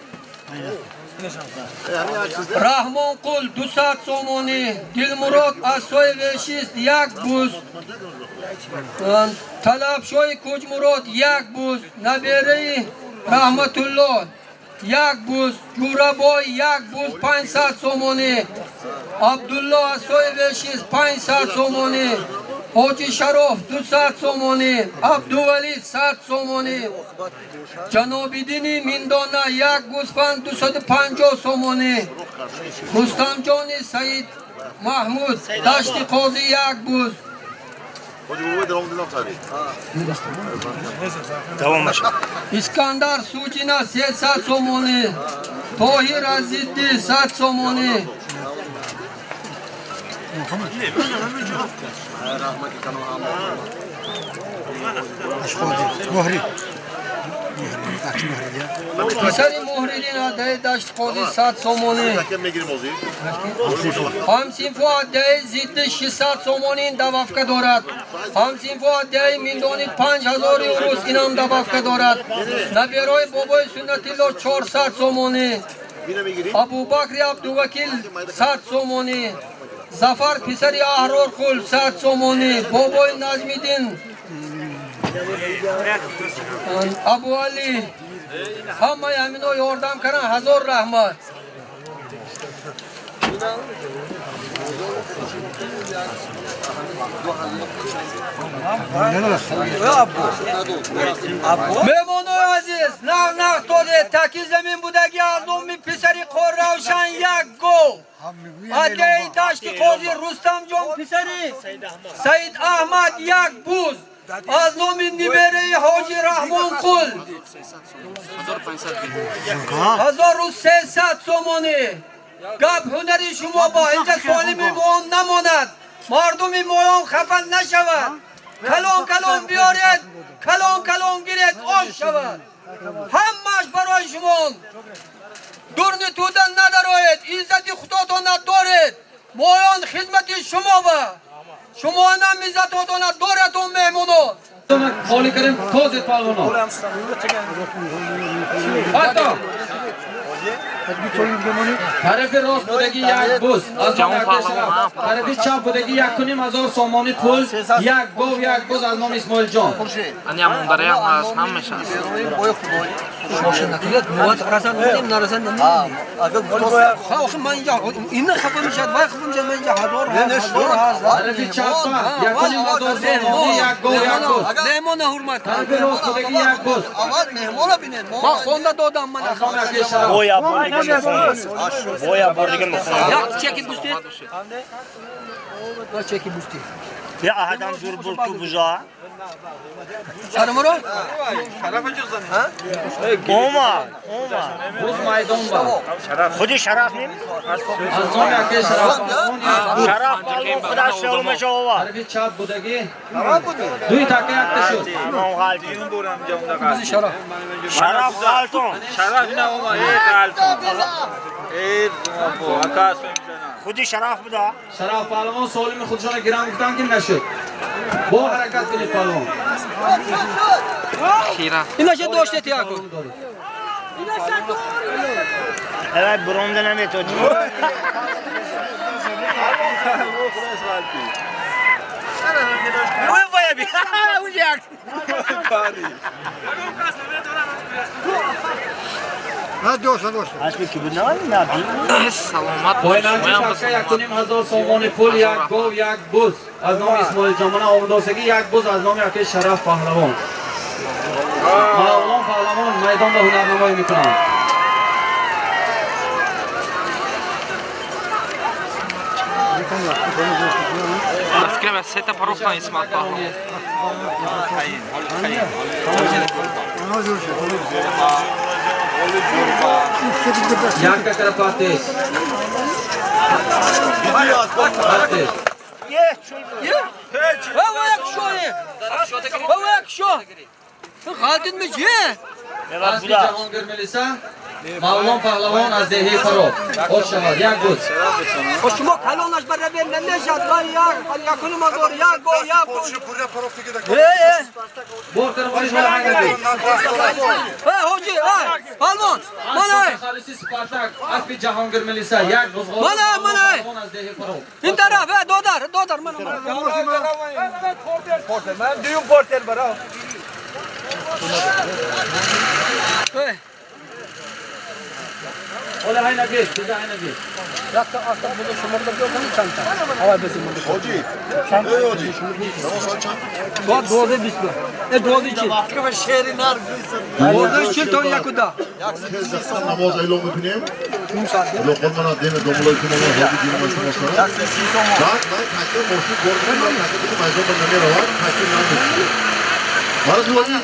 رحمان قل 200 سومونی دلمراد اسوی وشیست یک بوز طلب شوی کوج مراد یک بوز نبیره رحمت الله یک بوز جورابای یک بوز 500 سومونی عبدالله اسوی وشیست 500 سومونی حاجی شرف 200 سومونی عبدولی 100 سومونی جنابی دینی میندانه یک گوسفند 250 سومونی رستم جانی سعید محمود دشت قاضی یک بوز Hoca bu devam edelim tarihi. دوام باشه اسکندر سوجینا 300 سومونی طاهر عزیزی 100 سومونی پسری مهریدین عده دشت قاضی 100 سومونی Hakem ne gireyim o همسینفو عده زید 600 سومونی دوافکه دارد همسینفو عده میندانید 5000 یوروس اینم دوافکه دارد نبیرای بابای سنت الله 400 سومونی ابوبکر عبدالوکیل 100 سومونی زفر پسری احرار خل 100 سومونی بابای نجمیدین ابو علی همه همینا یاردم کردن 1000 رحمت مهمانای عزیز نه توده تکی زمین بودگی از امی پسری قر روشن یک گو عده دشت قاضی رستم جان پسری سید احمد یک بوز از نومی نبره حاجی رحمان قل 1300 سومانی گپ هنری شما با اینجا سالمی مون نماند مردمی مون خفن نشود کلام کلام بیارید کلام کلام گیرید آن شود همش برای شما دورنی تودن ندارید عزت خداتون ندارید مایان خدمت شما با شما هم عزتاتون دارتون مهمونو خالی کردیم تازه پالونا حتی طرف راست بودگی یک بوز از نام یک شرف طرف چپ بودگی 1,500 سامانی پول یک گاو یک بوز از نام اسماعیل جان من هم اون هم هست همش هست ماشین نکرد مواد رسان ندیم نرسان ندیم آخه من اینجا این خفه میشد وای خفه میشد من اینجا هزار هست طرف چپ 1,500 سامانی یک گاو یک بوز مهمان حرمت طرف راست بودگی یک بوز آقا مهمون بینید ما خونده دادم من از نام یک شرف Boya bordiga muhim. Boya bordiga muhim. یک چکی بوستی یک چکی بوستی Ya adam dur burku buza. شرم رو Oma. بوز میدان با Khudi sharaf nim. از نام یک شرف Sharaf balon khuda shalom jawab. طرف چپ بودگی دوی تاکه یک تشد Imam Ghalton. بوزی شرم Sharaf Ghalton. شرف نه اوما آکاس Khudi sharaf buda. شرف پهلوان سالم خودشان گرم گفتن که نشد با حرکت کنید پهلوان اینا چه داشته تیاکو Evet bronze nemiyor. Oy vay bir. Uyacak. نه دوست دوست Aşkı ki bu ne var ya? پایینانچه شخصه 1,500 سامان پول یک گاو یک بوز از نام اسماعیل جان آمداسگی یک بوز از نام یک شرف پهلوان پهلوان پهلوان میدان به هنرنمایی میکنند فکر کنم سه تا پروخ کنید اسمت یک ککر پاتش پاتش بابا یک شویه بابا یک شو خالدین میگه از جهانگیر ملیسا مولان پهلوان از دهی فرو خوش شود یک بوز خب شما کلانش برای بین نمیشد یک کنیم ازور یک گو یک گو بور کنم باید باید هنگردی حاجی پهلوان منای خالصی سپارتک از پی جهانگیر ملیسا یک بوز منای از دهی فرو این طرف دودر من من دیوم پورتر برا اولا های نگید دیگه های نگید یک تا آستا بودو شمارده بیو کنی چند تا آوای بزیم منده Hoji. Hoji. Tamam sen çak. دوزه بیست دو دوزه چی که شعری نر دوزه چی تو یک دا Sen namaz eylem yapayım. Lokal bana deme domula için ama hoji dinle başına. Bak kaçta boşluk korkuyorum ben kaçta dedim ayzon bana ne var? Kaçta ne yapıyorsun? Var mı hoji?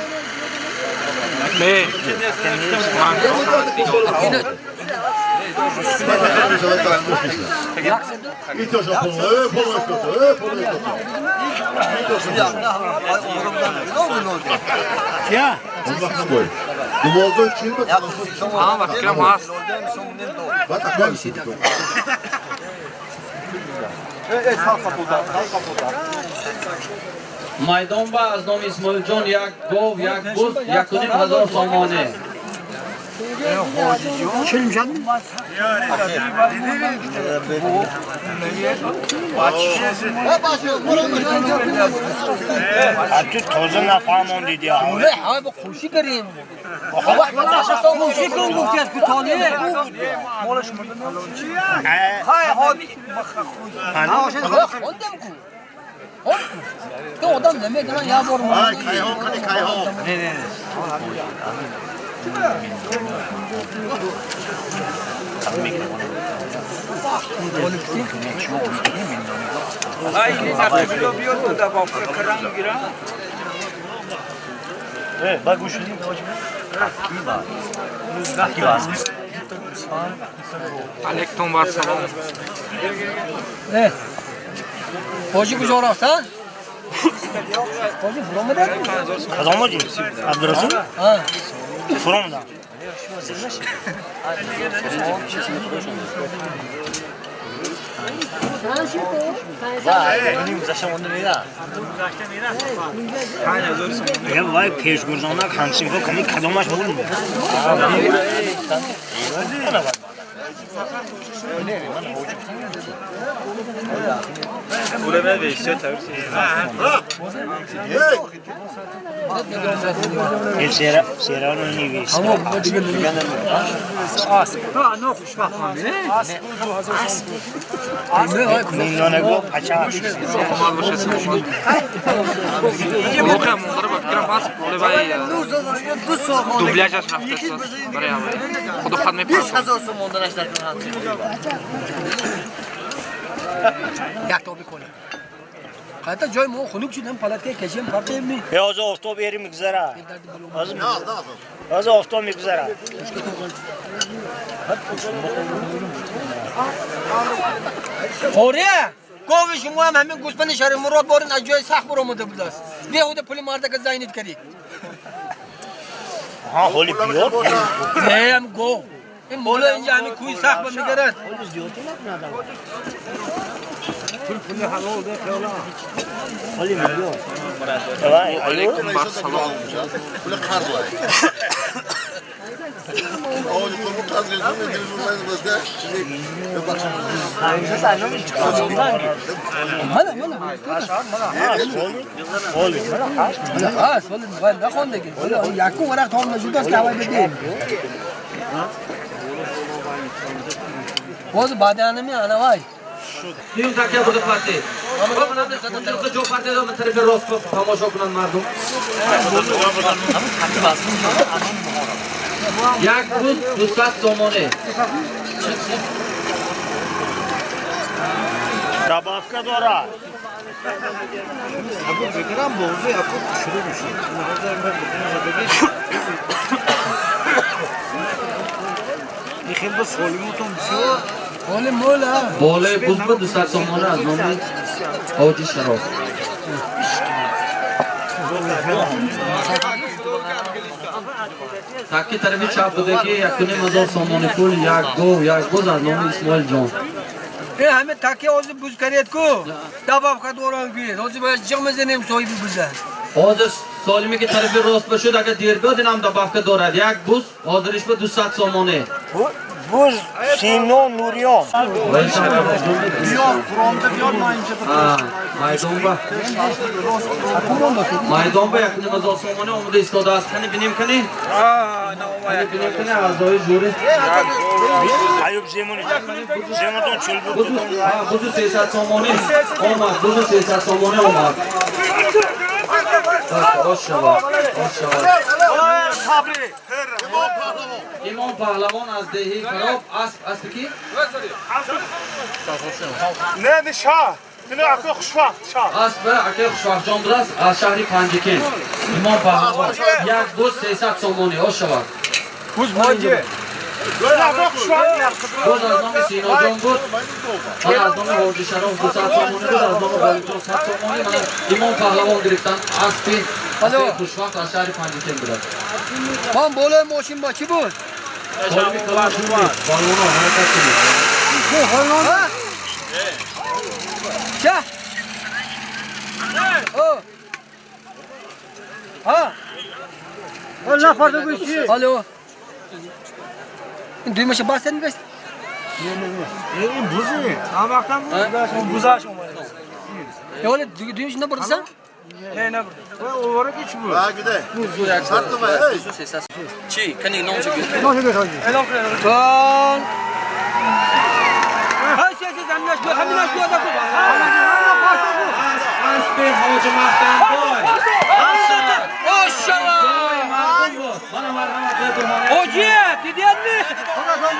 İtiyor Japon. Polo ektotu. Polo ektotu. Ya. Onu bak ne boy. Bu oldu için bak. Ama bak kiram has. Bak akıl işi. میدان با از نام اسماعیل جان یک گاو یک بوز 1,500 سامانه Artık tozu nafamon dedi ya. نه های با خوشی کریم خوشی کن گفتی از کتانه های هادی خوندم کن تو آدم نمیگه من یه بار Ay kayho kani kayho. Bak bu şunu. Ki var. Aleyküm var selam. Ne? Hoca güzorakta? Hoca buramda mı? Kazanmacı. Abdurrahman. Ha. Buramda. Ya vay peşgurdanlar kansin ko kani kazanmaç olur mu? Buraya da işte tabii. Sera'nın evi. Ha ne hoş bakma. Milyona go paça. Mal başası olmaz. Bakıyorum onlara bakıyorum bas. Böyle vay. Dublaj açmışsınız. Buraya vay. Kudu xadmet pas. 5000 so'm ondan ashlatgan. Jak to bikone. Qayta joy mo xunuk chidan palatga kechim farqimi? Ya az oftob yeri migzara. Az oftob migzara. Oraya. Govi shimo ham hamin go'shpani shari murod borin ajoy sax buromada bilas. Behuda puli marda ka zaynit kari. Ha holi biyor. Hem go. In bola inja hami kuy sax ba migarat. Holi biyor. Vay Aleyküm selam. Böyle kar var. Oğlum bu kar gözünü telefonlarını böyle şimdi Mana. holi. Ha, so'lin va da xondagi. Yakku varaq tomda judas ka avay dedi. O'zi badanimi ana vay. Düğün takıya burada parti. Ama bana da zaten tarafta çok parti de ama tarafta rosto tamaşa okunan mardum. Yak bu dusat somone. Dabafka dora. Oli mola. Bole buzbu dusat somone az nomi Hoji Sharof. Takki tarafi chap budeki yakuni mazor somone pul yak go az nomi Ismoil Jon. E hame takiya o'zi buz karyatku. Dababqa do'ran bir. O'zi bo'sh jig'mizenim so'yib bizlar. Hozir Solimiki tarafi rost bu shu daga derbodin ham dabavka dorad. Yak buz hozir ish bu dusat somone. Buz Sinon Nuriyon. Maydonba yakını mazol somone umri istoda است kani binim kani. Binim kani a'zoyi juri. Ayub Zemuni. Zemundan çölbü. Buzu siyasat somone. Omad buzu siyasat somone omad. Oşşava. Sabri. İmam Pahlavon az dehi karob asp ki? Ne nişah? Ne akı kuşvakt şah. Asp akı kuşvakjon biraz az şahri Panjikin. İmam Pahlavon. Yak buz siyasat somone oşşava. Buz moji. Ne akı kuşvakt? Buz az nomi Sinojon bud. Az nomi Hoji Sharof dusat somone bud. Az nomi Bolito sat somone. İmam Pahlavon giriftan aspi akı kuşvakt az şahri Panjikin biraz. Tam bola moshin bachi bu. Solimi kalan juri. Balonu harakat kiliyor. Bu holon. Ha? Cha. O. Ha. Allah fardı bu işi. Alo. Duymaşı bahsedin beş. Buzu. Amaktan buz aç olmalı. Ya öyle duymaşında buradasın? Ne? O olarak hiç bu. Ha gide. Sartı mı? Çi, kani non çıkıyor. Son. Hay sessiz anlaşıyor. Hem anlaşıyor da bu. Aspi Hoji Mahtan boy. Oşşava. Bana merhamet edin. Hoji, gidiyor mu?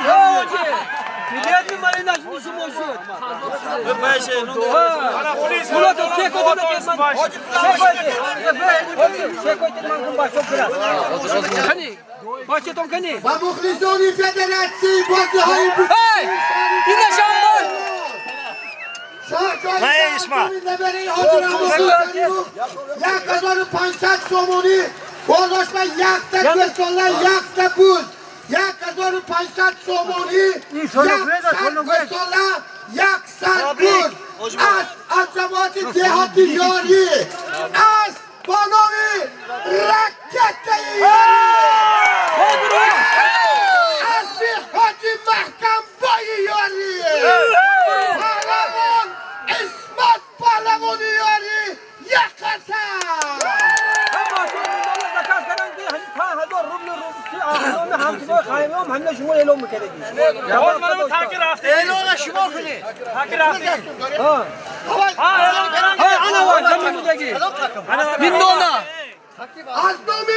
Hoji. Gidiyor mu marina şimdi şu boşu? Buna da çek o da kesman. Çek o da. Çek o da man kumbaş çok kırar. Hani باشتون کنی و مخلصان فدراسیون بازی های هی این شامبال نه اسما 1500 سومونی بالاش به یک تا کساله یک تا بوز 1500 سومونی یک کساله یک سر بوز از جماعت دهاتی یاری از بانوی رکتی از حاجی محکم بایی یاری پهلوان اسمت پهلوانی یاری یک قسم اعلان شما کنی تاکر رفتی از نام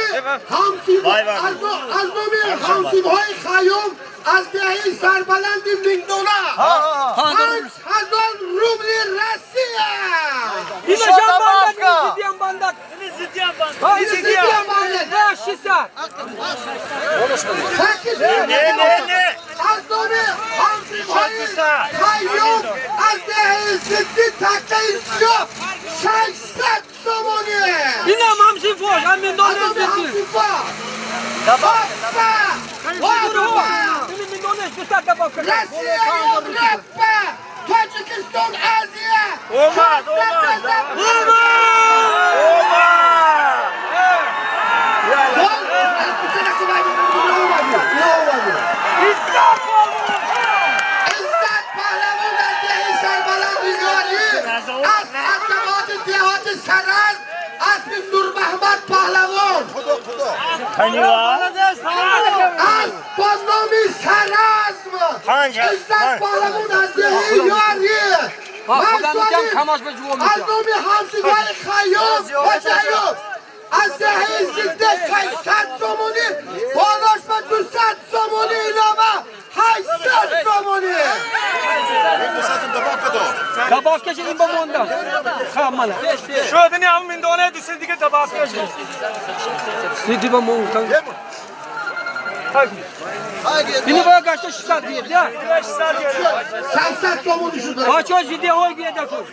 همسیم های خیام از دهی سربلند میندونا 5000 روبل روسیه این شامبال زیدیم باندک زیدیم باندک نه 600 از نام همسیم های خیام از دهی زیدی تکه 600 سومونیه این هم همسی فوش هم میندونه زیدی تاجیکستان آزیا اومد عزت پهلوان از دهی سربلند یاری از جماعت دهات سرز اسم نور محمد پهلوان از بانامی سرزم عزت پهلوان از دهی یاری از نومی همسیگاه خیام و جیوب از دهی زنده 600 سومونی بالاش به 200 سومونی ایلامه 800 سومونی دباف کشی این با موندم خامنه شدنی هم میندونه دوست دیگه دباف کشی زیدی با موندم اینی باید گشت 600 بیاد یا 600 سومونی شده باچه زیدی های بیاد کن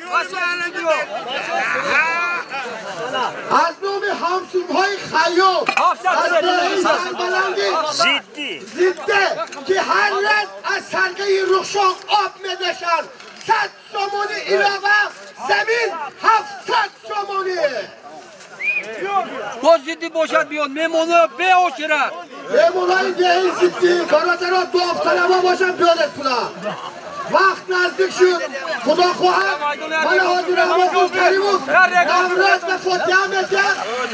از نومی همسیم های خیام از دهی سربلندی زنده که هر رد از سرگه رخشان آب میدشن 100 سومونی ایلاوه زمین 700 سومونی باز زیدی باشد بیاد میمونه به اوشره میمونای دهی زدی برادران داوطلبا باشن بیادت پولا وقت نزدیک شد خدا خواهد من حاجی رحمت کریمو نمرات به فوتیه میده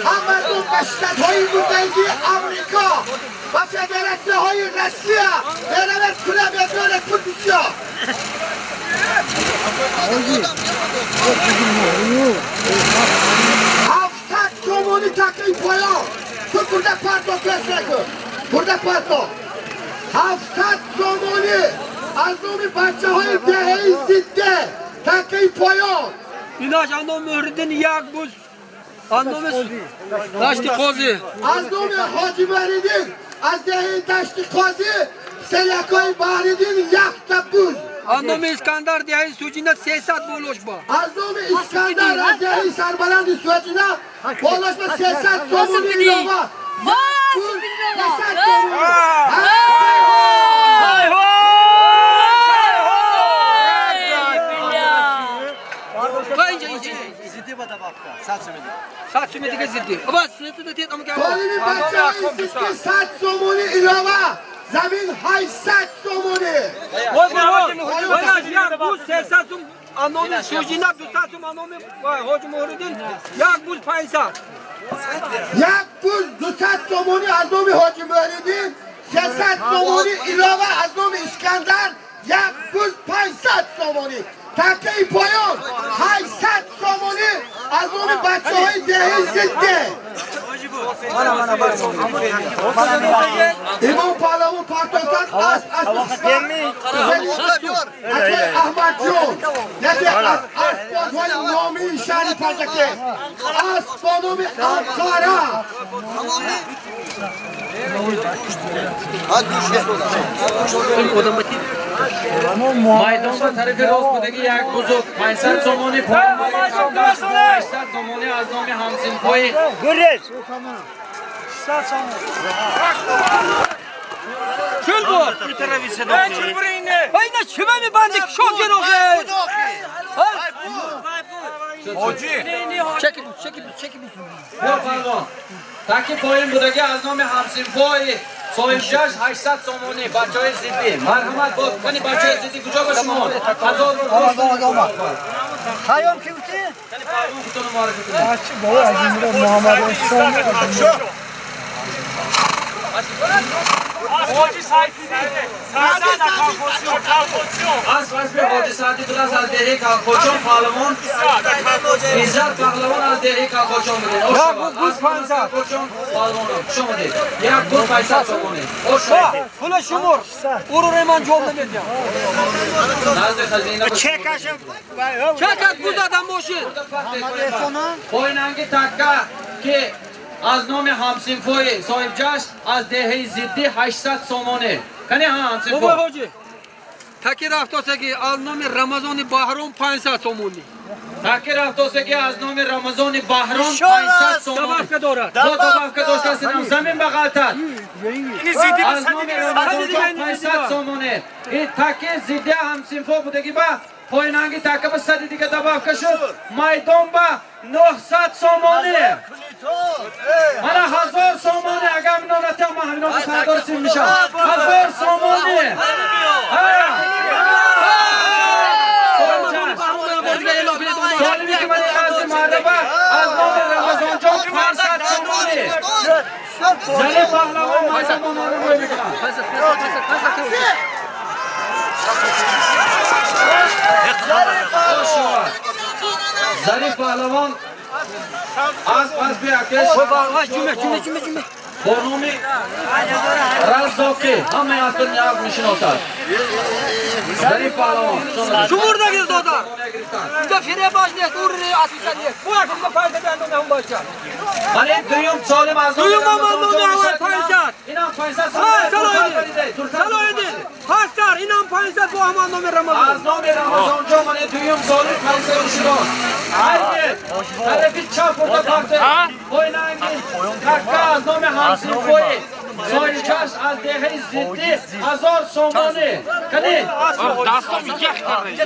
همتون به شتهای متحده امریکا و فدراسیون های روسیه برامت پولا بیادت پول بسیار سومونی تاکی پایان تو برده پرتو کس نکن برده پرتو 700 سومونی از نومی بچه های دهی زنده تاکی پایان ایناش اندام مهردین یک بوز اندام داشتی قاضی از نومی حاجی بریدین از دهی داشتی قاضی سیلکای بریدین یک تا بوز اندام اسکندر دهی سوچینه 300 بولوش با از نومی اسکندر از دهی سربلند سوچینه بولوش به 300 سومونی ایلاما بوز 300 سومونی سات سومونی دیگه زیدی بس سومونی دیگه ام بالینی بچه های 100 سومونی ایلاما زمین 800 سومونی بوز 300 سوم اندام سوچینه 200 سوم اندام حاج مهردین یک بوز 500 یک بوز 200 سومونی از نوم حاجی مهردین 300 سومونی ایلاوه از نوم اسکندر یک بوز 500 سومونی تکه پایان 800 سومونی از نوم بچه های دهی زنده ایمان پهلوان پرتوتن از احمد جون یکی از اسبادهای نامی شهری پرتکه اسبانوم انقاره maydon va tarafi rost budagi yak buzuk 500 somoni payim 800 somoni az nomi Hamsinfoy Görüyoruz. Kül bu. Bir tarafı ise Ben kül burayı ne? Hayır ne çive mi bandık? Şok yer o şey. Çekil. Yo pardon. Taki poyim budagi az nomi Hamsinfoy so'yibjash 800 somoni bachoy ziddi. Marhamat bo'l. Qani bachoy ziddi kujo bashimon. 1000 Hayom kimti? Qani parvon xutoni ma'rifati. Açı baba Azimre Muhammed Osman. Hoca sahibi. Sen de kalkıyorsun. Az bir hoca saati biraz az dehi kalkoçon pahlavon. İzzat pahlavon az dehi kalkoçon bude. Ya bu pansa. Kalkoçon pahlavon. Şu mu dedi? Ya bu paysa somoni. O şu. Buna şumur. Urur hemen jolda dedi. Nazlı hazine bu. Çek aşağı. Çakat bu adam boşu. Oynangi takka ki az nomi Hamsinfoy sohibjash az dehi ziddi 800 somoni. Kani ha Hamsinfoy. Baba hoca. Taki raftosagi al nomi Ramazoni Bahrom 500 somoni. Taki raftosagi az nomi Ramazoni Bahrom 500 somoni. Dabafka dorat. دو طبقه داشتن زمین بغلتر Ini zidi از نام رمضان 500 سومونه این تکه زیده همسینفو بودگی با پایینانگی تکه با صدی دیگه طبقه شد میدان با 900 سومونه من 1000 سومونه اگر منو نتیم من همینو سردار سیم میشم 1000 سومونه سالمی که من از معربه از نام رمضان جان 500 سومونه زنی پهلوان مایدان رو روی میکنم ظریف پهلوان از بیاکش بانومی رزاقی همه اصلا یاد میشناسد ظریف پهلوان Cumhurda girdi o da. Burada fire baş ne? Urri asılsa diye. Bu akımda fayda ben onu başa. من این دویم سالم از Duyum aman onu var pansat. اینم 500 Ha سال Salayedin. Pastar inan pansat bu aman nomi Ramazan. از نام رمضان جا من دویم سالم 500 شما هرگه طرفی چپ بوده پرده پایینانگی تکه از نام همسینفوی سایلچش از دهه زدی 1000 سومانه کنی Dastom iki aktarı.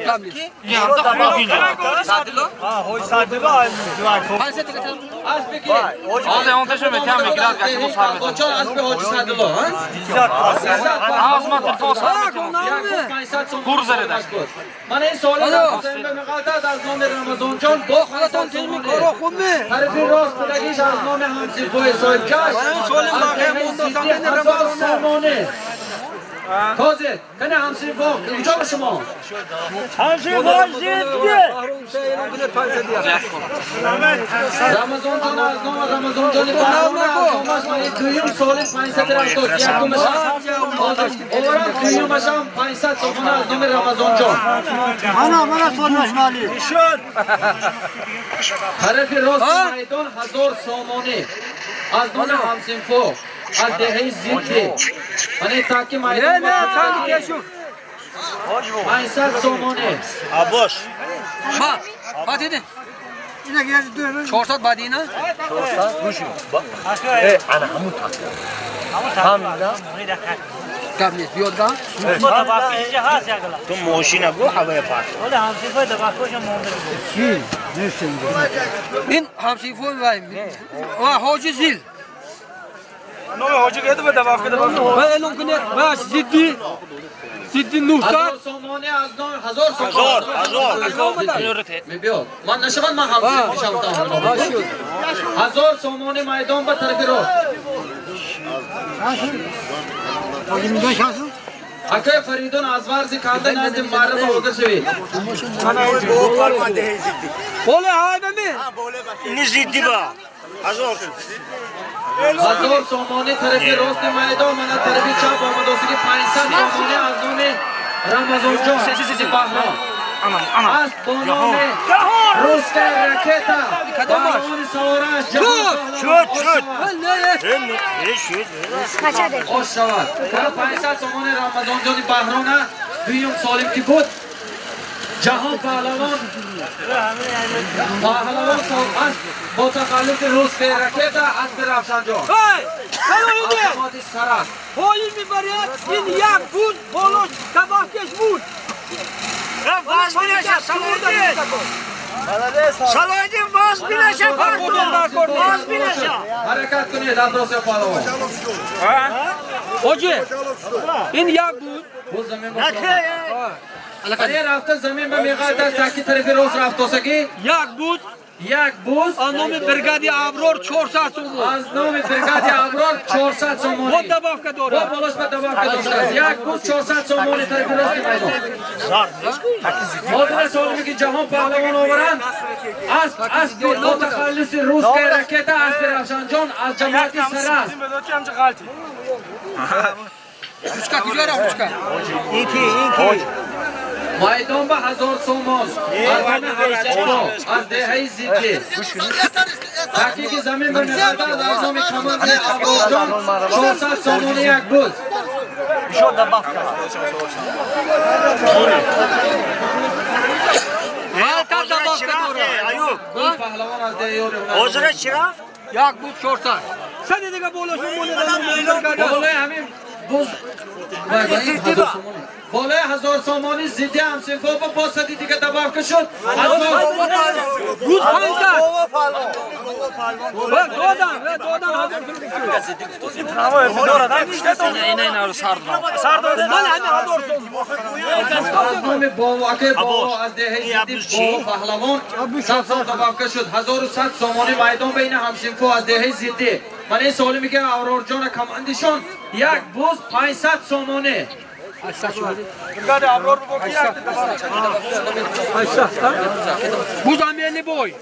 Kamli. Yarda kuma günü. Sadilo. Pansat dikkat. از بگی Az montajı mı? Tamam biraz kaçı bu sarmıyor. koçan از به حاج صدلو ها Az mı telefon sarmıyor. Kurzereden. من این سوال رو به مقاطعات از نام رمضان جان با خودتون تیمی کارو خوب می. طرفی راست بدگیش از نام همسینفوی صاحبجاش از سامانه تازه کنه همسینفو اینجا به شما رمضان جان از نام رمضان جان برنامه من دویم سال 500 رفتاش یکمش اورم دویمش هم 500 سامانه از نام رمضان جان Bana sormuş mali. طرف راست میدان 1000 سامانه از نام همسینفو از دهه زیده من تاکی میدان Ne sanki keşif. 500 سامانه Aboş. Ma. Hadi edin. Yine geldi dövün. Çorsat badina. Kamli biyodga. تو موشی نگو هوای پاک. İn hamsi foy vay. Va hoca zil. Hoca geldi mi devam edelim. Va elon kine va ziddi. Ziddi nuhta. 1000 سامانه از نام 1000 سامانه میبیاد من نشوند من همسین میشم تا 1000 سامانه میدان به طرف راست اکای فریدون از ورزی کانده نزد معرب حاضر شوید Bole haybe mi? اینی زیدی با. Hazır. 1000 سامانه طرف راست میدان من طرف چپ آمدوسی که 500 سامانه از نام رمضان جان بهرام Aman aman. از بانام Ruskaya raketa. Pahlavoni Savoran Jahon Şut. Ne? Şut. osh shavad. Kana 500 somoni Ramazonjoni Bahrona duyum solim ki bud. Jahon pahlavon az متخلف روسیه raketa از رفشنجان. Hey! Kalon indi! Avtomati saras. Poyil میبرید این یک بود بالاش تباهکش بود Vaz bileşe Salaydım vaz bileşe Vaz bileşe. Harakat kuniyet adrosya pahlavon. Hoca این یک بود Bu zamin pahlavon. اگر رفته زمین به میقدر تاکی طرفی روز رفت وسکی یک بود یک بوز از نام برگادی ابرار 400 سوم از نام برگادی ابرار 400 سومانی با دباغ با داره بالاش به دباغ داشته است یک بوز 400 سومانی طرفی راست میدون مادر سالمی که جهان پهلوان آورند از متخلص روس که رکت از رفشنجان از جماعتی سراست Uçka kujara uçka. İki. مایدان به 1000 سومان مردم هرچپا از دهه زیدی تحقیق زمین به مقدر از نام کمانده ابراجان 400 سومانی یک بوز تا دباغ داره Ayup. این پهلوان از دهه یوری هنر Ozra çıra. یک بود 400 سن دیگه بالاشون مونده بالای همین بوز بالای 1000 سومانی زیدی همسنفا با باسدی دیگه دباغ شد بود 500 دادم از نام باواکه باوا از دهه زیدی باوا پهلوان 100 سال دباغ شد 1100 سومانی میدان بین همسنفا از دهه زیدی من این سوالی میگه اورار جان کماندیشون یک بوز 500 سومانی بود امیلی بوی